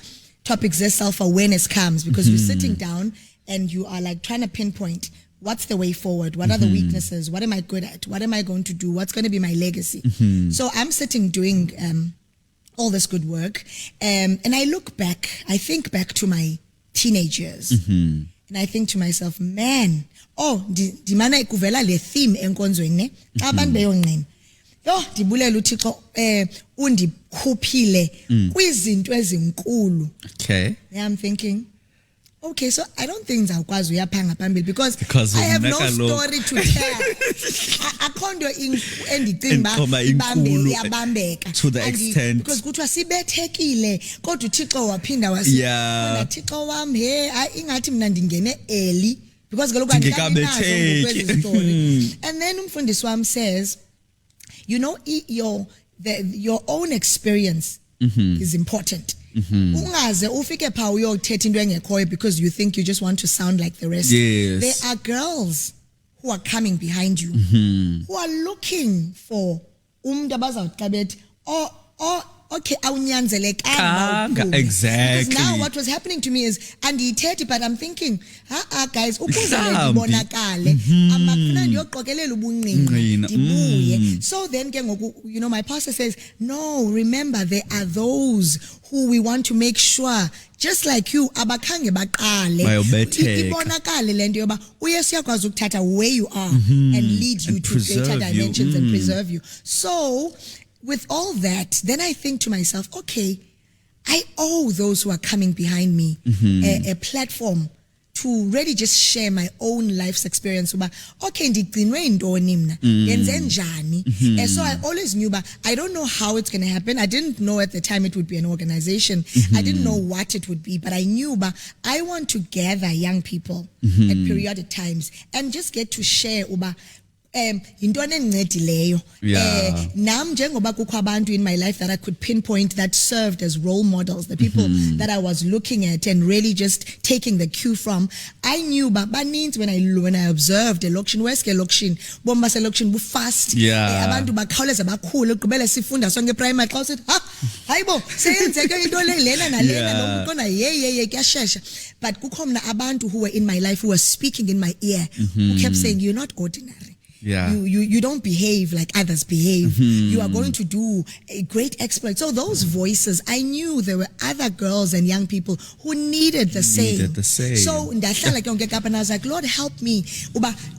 B: topic self-awareness comes, because you're sitting down and you are like trying to pinpoint what's the way forward, what are the weaknesses, what am I good at, what am I going to do, what's going to be my legacy. So I'm sitting doing all this good work, and I look back, I think back to my teenage years, and I think to myself, man, dimana ikuvela le theme enkonzweni ne xa abantu beyonqina ndibulela uThixo undikhuphile kwizinto ezinkulu. I'm thinking, okay, so I don't think ngizawukwazi uyaphanga phambili because I have no story to tell. Akhondo endicinga iyabambeka
A: to the extent
B: because kuthiwa sibethekile kodwa uThixo waphinda wasiya Thixo wami ingathi mina ndingene early because kaloku andikabetheki story. And then umfundisi wami says, your own experience is important. Ungaze ufike pha uyothetha into engekhoyo because you think you just want to sound like the rest. There are girls who are coming behind you, who are looking for umuntu abazawuthi okay,
A: exactly.
B: Because now what was happening to me is, and he but I'm thinking, guys, so then my pastor says, no, remember there are those who we want to make sure, just like you, abakhange baqale ibonakale lento yoba uyesu yakwazi ukuthatha where you are and lead you to greater dimensions and preserve you. So with all that, then I think to myself, okay, I owe those who are coming behind me a platform to really just share my own life's experience. Okay, and so I always knew, but I don't know how it's going to happen. I didn't know at the time it would be an organization. I didn't know what it would be, but I knew, but I want to gather young people at periodic times and just get to share intwana engidileyo nam njengoba kukho abantu in my life that I could pinpoint that served as role models, the people that I was looking at and really just taking the cue from. I knew baninzi when I observed elokishini weske elokishini bomi baselokishini bufast abantu bakhawuleza bakhulu ugqibele sifunda sonke primary xa usithi hayibo seyenzeke into lena nalena lo mntwana ye kuyashesha. But kukho mna abantu who were in my life who were speaking in my ear who kept saying, you're not ordinary. You don't behave like others behave. You are going to do a great exploit. So those voices, I knew there were other girls and young people who needed the same. So and I was like, Lord, help me.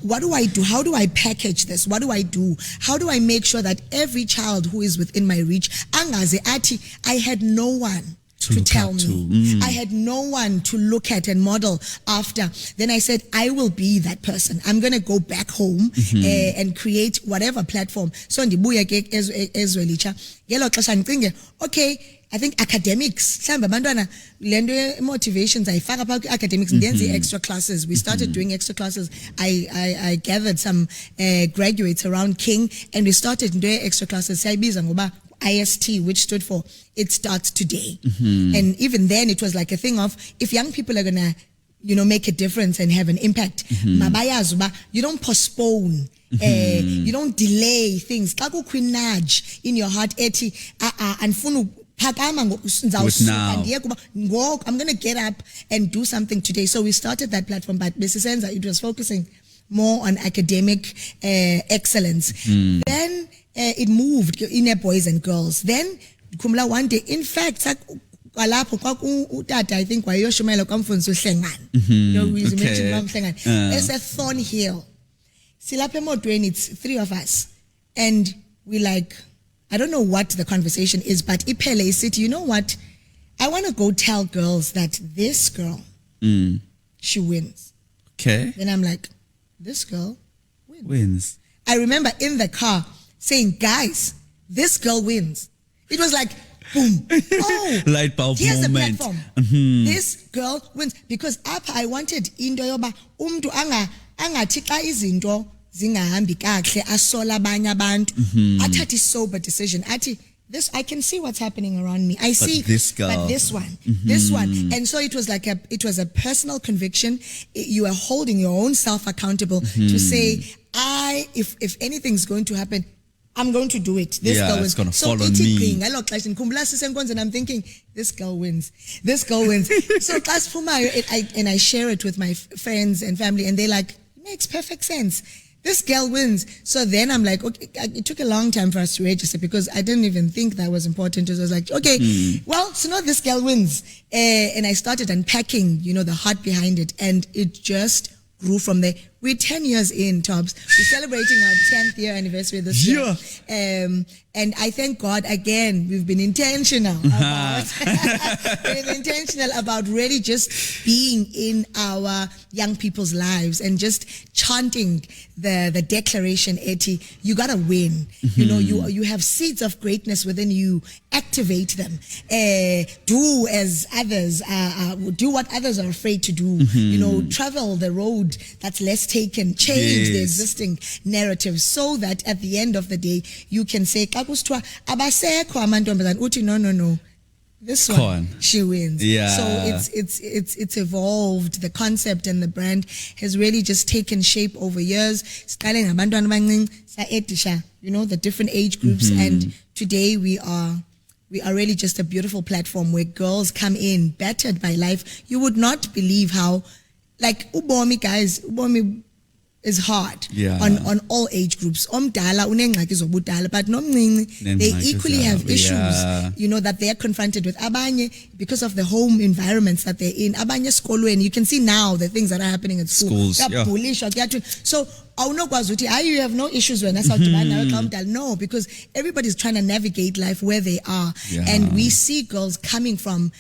B: What do I do? How do I package this? What do I do? How do I make sure that every child who is within my reach, I had no one to tell me. I had no one to look at and model after. Then I said, I will be that person. I'm going to go back home and create whatever platform. So ndibuya ke ezwelicha ngelo xesha ngicinge, okay, I think academics mhlawumbe abantwana lento motivations ayifaka pha academics ndenze extra classes. We started doing extra classes. I gathered some graduates around King and we started doing extra classes. Sayibiza ngoba IST, which stood for It Starts Today. And even then it was like a thing of, if young people are gonna make a difference and have an impact, you don't postpone, you don't delay things. Nudge in your heart, and I'm going to get up and do something today. So we started that platform, but Mrs. Senza, it was focusing more on academic excellence. Then it moved in boys and girls. Then kumla one day, in fact, I think it's a Thornhill. It's 3 of us. And we like, I don't know what the conversation is, but Ipele City, you know what? I want to go tell girls that this girl, she wins.
A: Okay.
B: Then I'm like, this girl
A: wins.
B: I remember in the car saying, guys, this girl wins. It was like, boom. Oh,
A: light bulb
B: here's
A: moment.
B: The platform. This girl wins. Because I wanted into yoba umntu angathi xa izinto zingahambi kahle asola abanye abantu athathe sober decision athi this, I can see what's happening around me. I see
A: this girl.
B: But this one. And so it was like it was a personal conviction. You are holding your own self accountable to say, if anything's going to happen, I'm going to do it. This girl wins.
A: It's going to fall on me.
B: And I'm thinking, this girl wins. This girl wins. So class for and I share it with my friends and family, and they're like, it makes perfect sense. This girl wins. So then I'm like, okay, it took a long time for us to register because I didn't even think that was important. It was like, okay, well, so now this girl wins. And I started unpacking, the heart behind it. And it just grew from there. We're 10 years in, Tobbs. We're celebrating our 10th year anniversary this year. And I thank God, again, we've been intentional about really just being in our young people's lives and just chanting the declaration, Eti, you gotta win. You have seeds of greatness within you. Activate them. Do as others, do what others are afraid to do. Travel the road that's less taken, change the existing narrative so that at the end of the day, you can say, no. This one, she wins. So it's evolved. The concept and the brand has really just taken shape over years. The different age groups. And today we are really just a beautiful platform where girls come in battered by life. You would not believe how, like, ubomi is hard on all age groups. But they equally have issues, that they are confronted with. Abanye, because of the home environments that they're in. Abanye skolo, and you can see now the things that are happening at schools. So, you have no issues when that's no, because everybody's trying to navigate life where they are. And we see girls coming from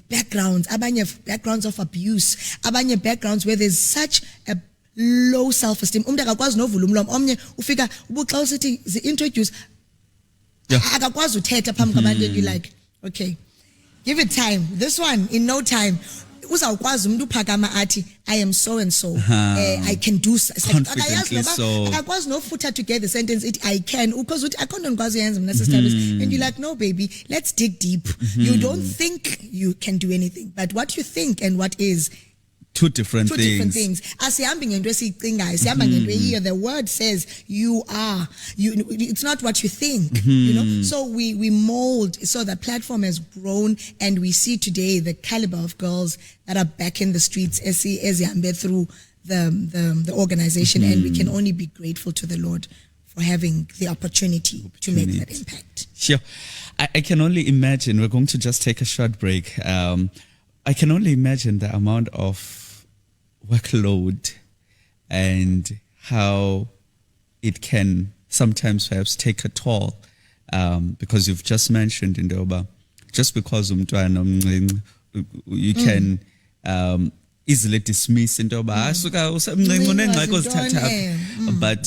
B: backgrounds, abanye backgrounds of abuse, abanye backgrounds where there's such a low self-esteem. Akakwazi novula umlomo, omnye ufika ubuxa usithi introduce akakwazi uthetha phambi kwabantu, and you're like, okay, give it time. This one, in no time, uzawukwazi umuntu uphakama athi, I am so and so, I can do
A: confidently so.
B: Akakwazi nofutha to get the sentence, I can, because I can't ukwazi uyenza mina sister. And you're like, no baby, let's dig deep. You don't think you can do anything, but what you think and what is
A: two different things.
B: Asihambi ngento esiyicingayo, sihamba ngento eyiyo. The word says you are. It's not what you think. You know. So we mold. So the platform has grown, and we see today the caliber of girls that are back in the streets as zihambe through the organization, and we can only be grateful to the Lord for having the opportunity to make that impact.
A: Sure. I can only imagine. We're going to just take a short break. I can only imagine the amount of workload and how it can sometimes perhaps take a toll, because you've just mentioned in the just because you can easily dismiss into but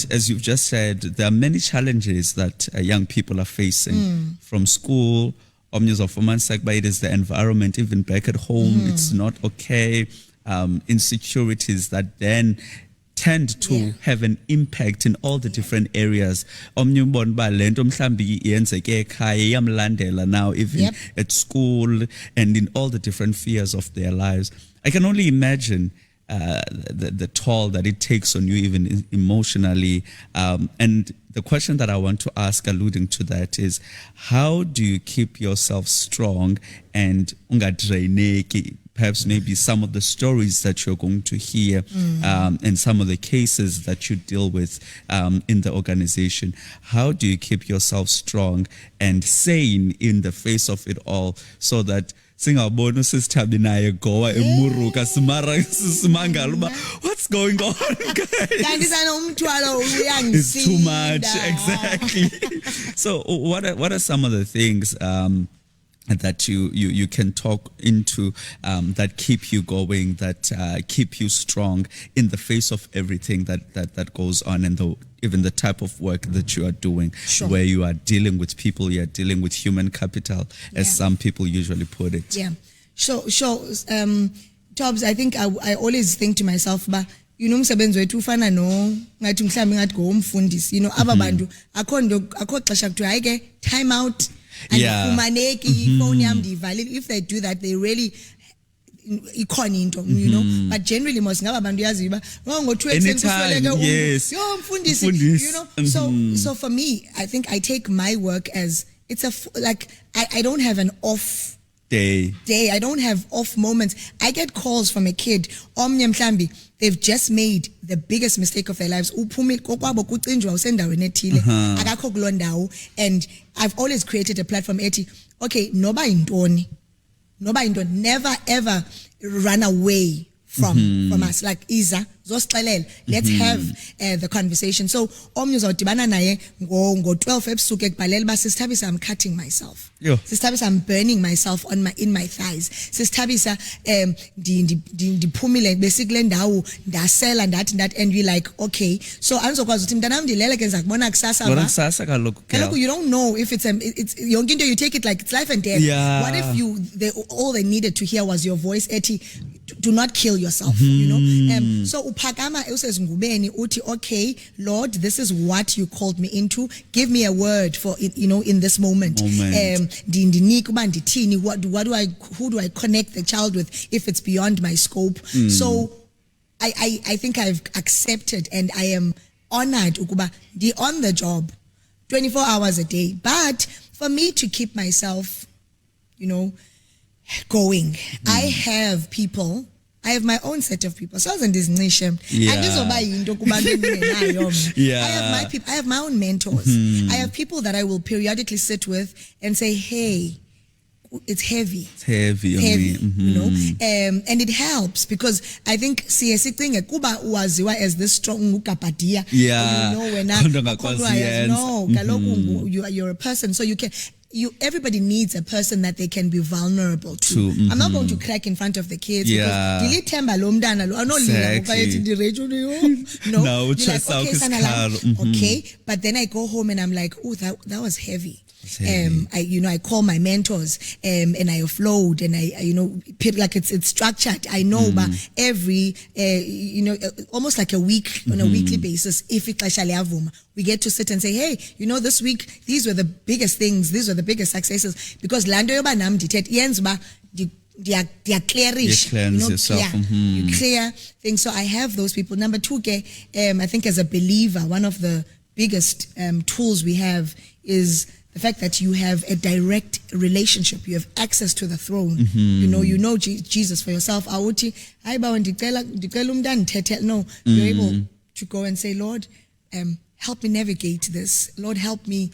A: as you've just said, there are many challenges that young people are facing from school. It is the environment, even back at home, it's not okay. Insecurities that then tend to have an impact in all the different areas. Now, even at school and in all the different spheres of their lives. I can only imagine the toll that it takes on you, even emotionally. And the question that I want to ask, alluding to that, is how do you keep yourself strong and ungadraineki? Perhaps maybe some of the stories that you're going to hear and some of the cases that you deal with in the organization. How do you keep yourself strong and sane in the face of it all, so that singabona sisithabinaye gowa emuruka simangala what's going on, guys? It's too much. Exactly. So what are some of the things that you can talk into that keep you going, that keep you strong in the face of everything that goes on, and even the type of work that you are doing, where you are dealing with people, you are dealing with human capital, as some people usually put it.
B: Yeah. Sure. Tobs, I think I always think to myself, umsebenzi wethu ufana no ngathi mhlambi ngathi go umfundisi, aba bantu akho xesha kuthiwa hayi ke time out. And if they do that, they really but generally most
A: anytime, yes.
B: So for me, I think I take my work as it's I don't have an off day. I don't have off moments. I get calls from a kid, they've just made the biggest mistake of their lives. And I've always created a platform, okay, never ever run away from us. Like Isa, let's have the conversation. So go 12 Sister Tabisa, I'm cutting myself. Sister Tabisa, I'm burning myself in my thighs. Sister Tabisa, basically and that, and we like, okay. So you don't know if it's you take it like it's life and death. What if all they needed to hear was your voice, do not kill yourself, so upakama says ngubeni uti, okay, Lord, this is what you called me into. Give me a word for it, in this moment. Who do I connect the child with if it's beyond my scope? So I think I've accepted, and I am honored ukuba on the job 24 hours a day. But for me to keep myself, going, I have people. I have my own set of people. So in this nation, I have my own mentors. I have people that I will periodically sit with and say, hey, it's heavy.
A: It's heavy.
B: And it helps, because I think CSC Kuba waziwa as this strong ukapadia. You're a person, so you can. everybody needs a person that they can be vulnerable to. I'm not going to crack in front of the kids because no, you're like, okay, okay, but then I go home and I'm like, oh, that was heavy. I call my mentors and I offload and I like it's structured. I know, but every almost like a week on a weekly basis, if it we get to sit and say, hey, this week these were the biggest things, these were the biggest successes, because lando yoba nam ditet yens ba they are clearish, you clear things. So I have those people. Number two, I think as a believer, one of the biggest tools we have is the fact that you have a direct relationship. You have access to the throne. You know Jesus for yourself. No, you're able to go and say, Lord, help me navigate this. Lord, help me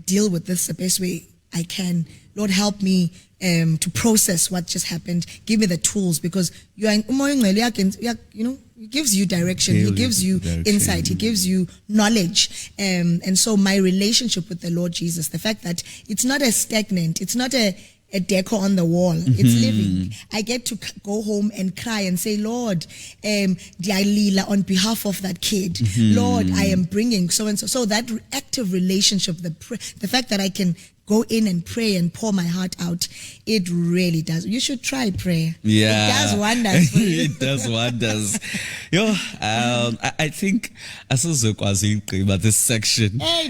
B: deal with this the best way I can. Lord, help me to process what just happened. Give me the tools, because you are He gives you direction. He gives you insight. He gives you knowledge. And so my relationship with the Lord Jesus, the fact that it's not a stagnant, it's not a decor on the wall, it's living. I get to go home and cry and say, Lord, Dialila, on behalf of that kid, Lord, I am bringing so and so. So that active relationship, the fact that I can go in and pray and pour my heart out, it really does. You should try prayer. Yeah. It does wonders for you.
A: It does wonders. I think about this section.
B: Hey,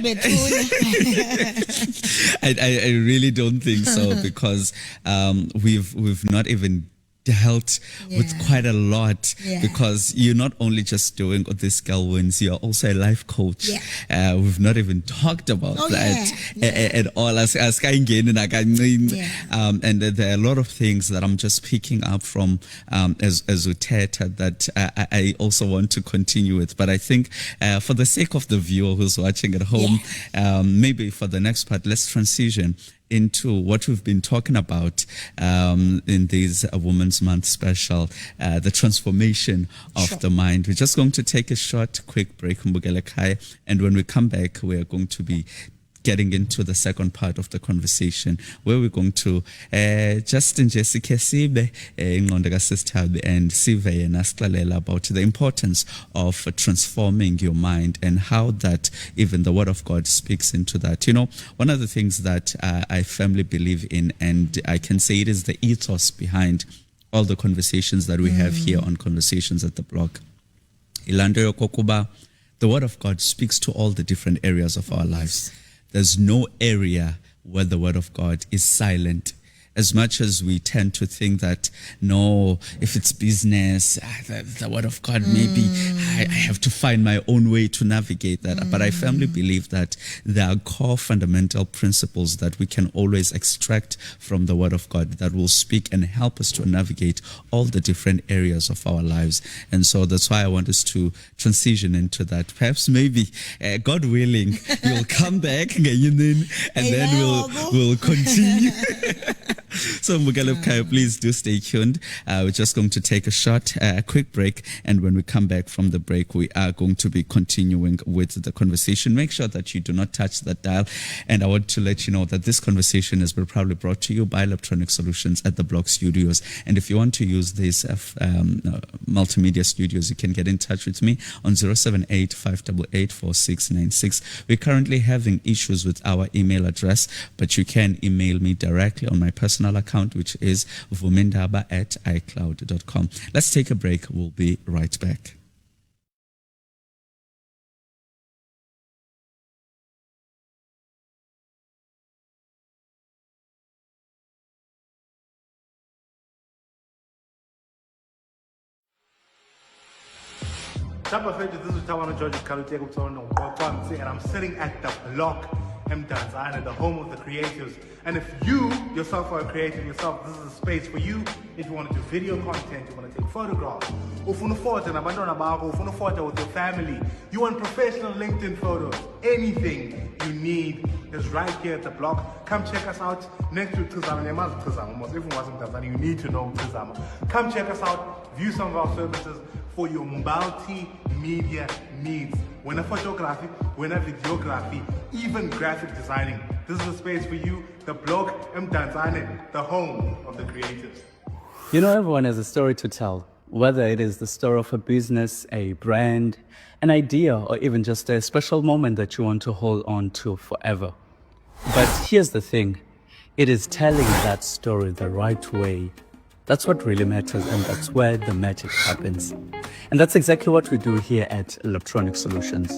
A: I really don't think so, because we've not even dealt with quite a lot, because you're not only just doing this girl wins, you're also a life coach. We've not even talked about that at all. And there are a lot of things that I'm just picking up from as Uteta that I also want to continue with. But I think for the sake of the viewer who's watching at home, maybe for the next part, let's transition into what we've been talking about in this Women's Month special, the transformation of the mind. We're just going to take a short, quick break, and when we come back, we are going to be getting into the second part of the conversation, where we're going to Justin Jessica Sibe and Sive and Askalela about the importance of transforming your mind and how that even the Word of God speaks into that. One of the things that I firmly believe in, and I can say it is the ethos behind all the conversations that we have here on Conversations at the Block. Ilando Yokokuba, the Word of God speaks to all the different areas of our lives. There's no area where the Word of God is silent. As much as we tend to think that, no, if it's business, the Word of God, maybe I have to find my own way to navigate that. But I firmly believe that there are core fundamental principles that we can always extract from the Word of God that will speak and help us to navigate all the different areas of our lives. And so that's why I want us to transition into that. Perhaps maybe, God willing, we'll come back and then we'll continue. So Mugaleb, please do stay tuned. We're just going to take a quick break, and when we come back from the break, we are going to be continuing with the conversation. Make sure that you do not touch that dial, and I want to let you know that this conversation has been proudly brought to you by Electronic Solutions at the Block Studios. And if you want to use these multimedia studios, you can get in touch with me on 078-588-4696. We're currently having issues with our email address, but you can email me directly on my personal account, which is vumindaba@icloud.com. Let's take a break. We'll be right back.
C: This is and I'm sitting at the Block Mdantsane, the home of the creatives. And if you yourself are a creative yourself, this is a space for you. If you want to do video content, you want to take photographs, with your family, you want professional LinkedIn photos, anything you need is right here at the Block. Come check us out next to Tabisa Mrwebi. You need to know Tabisa. Come check us out, view some of our services. for your multimedia needs. When a photography, when a videography, even graphic designing. This is a space for you, the blog Mdantsane, the home of the creatives.
D: You know, everyone has a story to tell, whether it is the story of a business, a brand, an idea, or even just a special moment that you want to hold on to forever. But here's the thing, it is telling that story the right way. That's what really matters, and that's where the magic happens. And that's exactly what we do here at Electronic Solutions.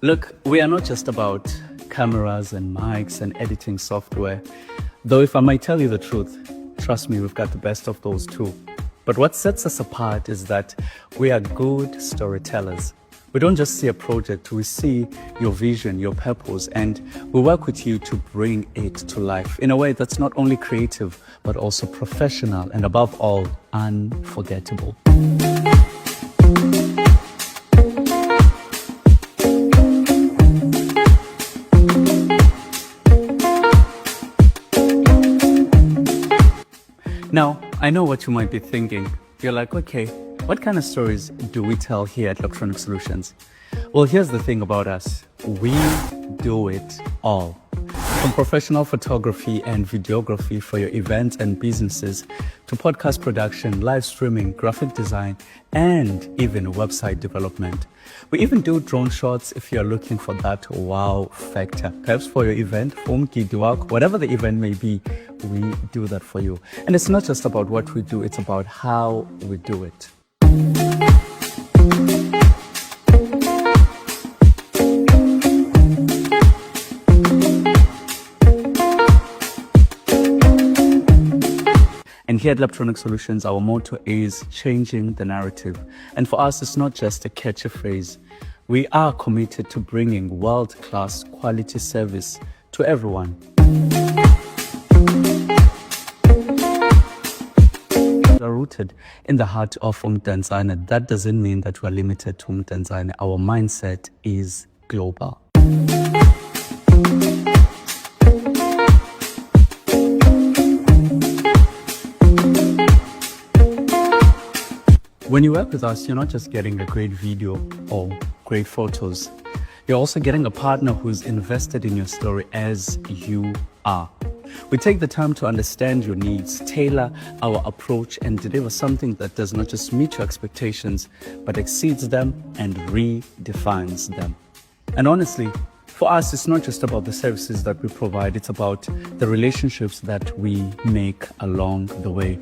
D: Look, we are not just about cameras and mics and editing software. Though if I might tell you the truth, trust me, we've got the best of those too. But what sets us apart is that we are good storytellers. We don't just see a project, we see your vision, your purpose, and we work with you to bring it to life in a way that's not only creative, but also professional and above all, unforgettable. Now, I know what you might be thinking. You're like, okay, what kind of stories do we tell here at Electronic Solutions? Well, here's the thing about us. We do it all. From professional photography and videography for your events and businesses, to podcast production, live streaming, graphic design, and even website development. We even do drone shots if you're looking for that wow factor. Perhaps for your event, whatever the event may be, we do that for you. And it's not just about what we do, it's about how we do it. And here at Electronic Solutions, our motto is changing the narrative. And for us, it's not just a catchy phrase. We are committed to bringing world-class quality service to everyone. We are rooted in the heart of Mdantsane. That doesn't mean that we are limited to Mdantsane. Our mindset is global. When you work with us, you're not just getting a great video or great photos. You're also getting a partner who's invested in your story as you are. We take the time to understand your needs, tailor our approach, and deliver something that does not just meet your expectations, but exceeds them and redefines them. And honestly, for us, it's not just about the services that we provide, it's about the relationships that we make along the way.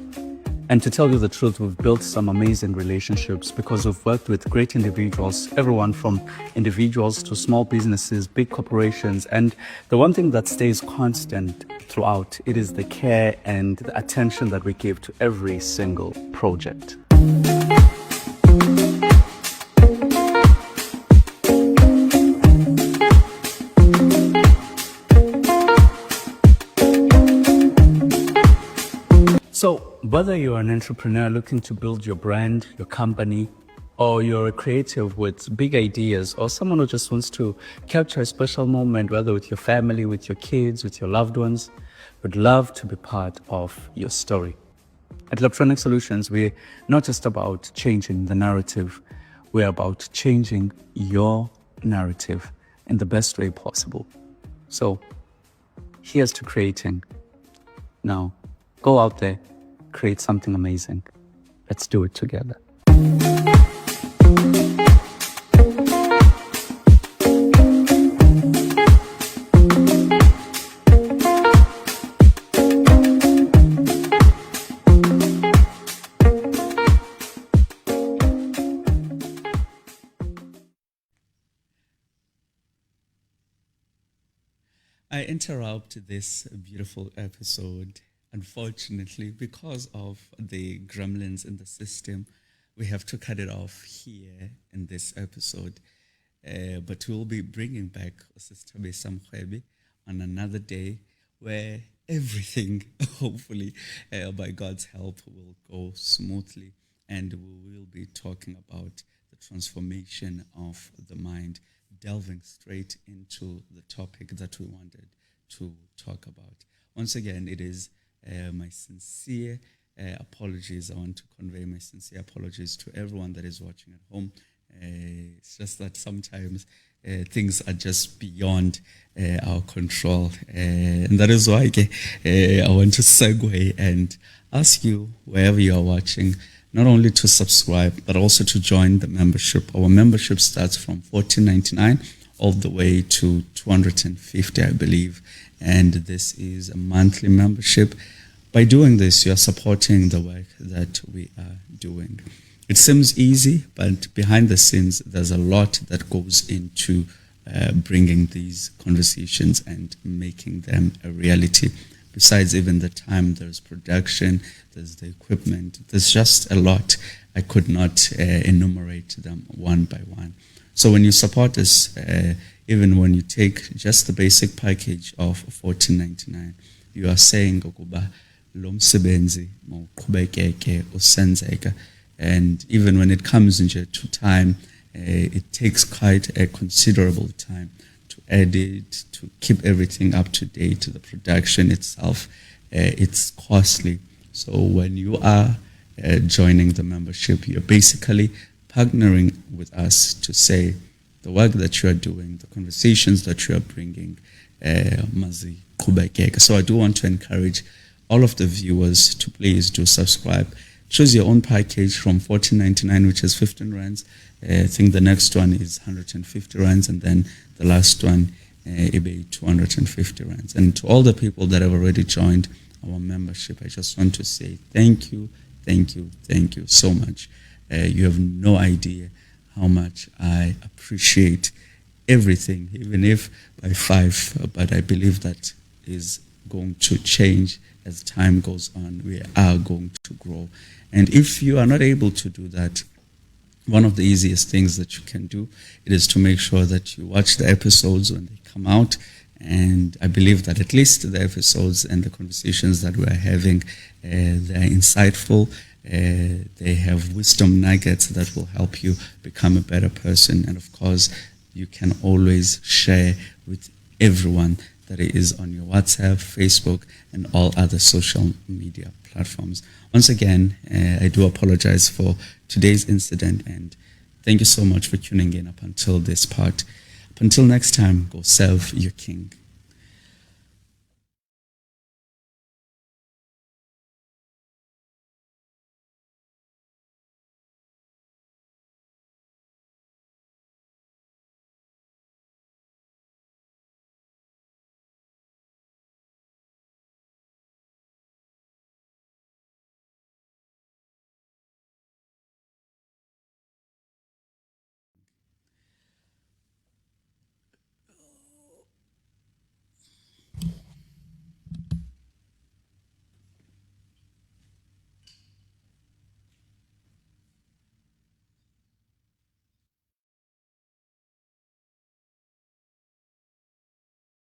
D: And to tell you the truth, we've built some amazing relationships because we've worked with great individuals, everyone from individuals to small businesses, big corporations. And the one thing that stays constant throughout, it is the care and the attention that we give to every single project. So, whether you're an entrepreneur looking to build your brand, your company, or you're a creative with big ideas, or someone who just wants to capture a special moment, whether with your family, with your kids, with your loved ones, would love to be part of your story. At Electronic Solutions, we're not just about changing the narrative, we're about changing your narrative in the best way possible. So, here's to creating. Now, go out there, create something amazing. Let's do it together.
A: I interrupt this beautiful episode. Unfortunately, because of the gremlins in the system, we have to cut it off here in this episode. But we'll be bringing back Sister Tabisa Mrwebi on another day where everything, hopefully, by God's help, will go smoothly. And we will be talking about the transformation of the mind, delving straight into the topic that we wanted to talk about. Once again, it is my sincere apologies. I want to convey my sincere apologies to everyone that is watching at home. It's just that sometimes things are just beyond our control. And that is why I want to segue and ask you, wherever you are watching, not only to subscribe, but also to join the membership. Our membership starts from $14.99 all the way to $250, I believe. And this is a monthly membership. By doing this, you are supporting the work that we are doing. It seems easy, but behind the scenes, there's a lot that goes into bringing these conversations and making them a reality. Besides even the time, there's production, there's the equipment, there's just a lot. I could not enumerate them one by one. So when you support us, even when you take just the basic package of $14.99, you are saying, Okuba, lo msebenzi mawuqhubekeke usenzeka. And even when it comes into time, it takes quite a considerable time to edit, to keep everything up to date. The production itself, it's costly. So when you are joining the membership, you're basically partnering with us to say the work that you are doing, the conversations that you are bringing, mazi qhubekeke. So I do want to encourage all of the viewers to please do subscribe. Choose your own package from $14.99, which is 15 rands. I think the next one is 150 rands, and then the last one, eBay 250 rands. And to all the people that have already joined our membership, I just want to say thank you so much. You have no idea how much I appreciate everything, even if by 5, but I believe that is going to change as time goes on. We are going to grow. And if you are not able to do that, one of the easiest things that you can do, it is to make sure that you watch the episodes when they come out. And I believe that at least the episodes and the conversations that we are having, they're insightful. They have wisdom nuggets that will help you become a better person. And of course, you can always share with everyone that is on your WhatsApp, Facebook, and all other social media platforms. Once again, I do apologize for today's incident, and thank you so much for tuning in up until this part. Up until next time, go serve your King.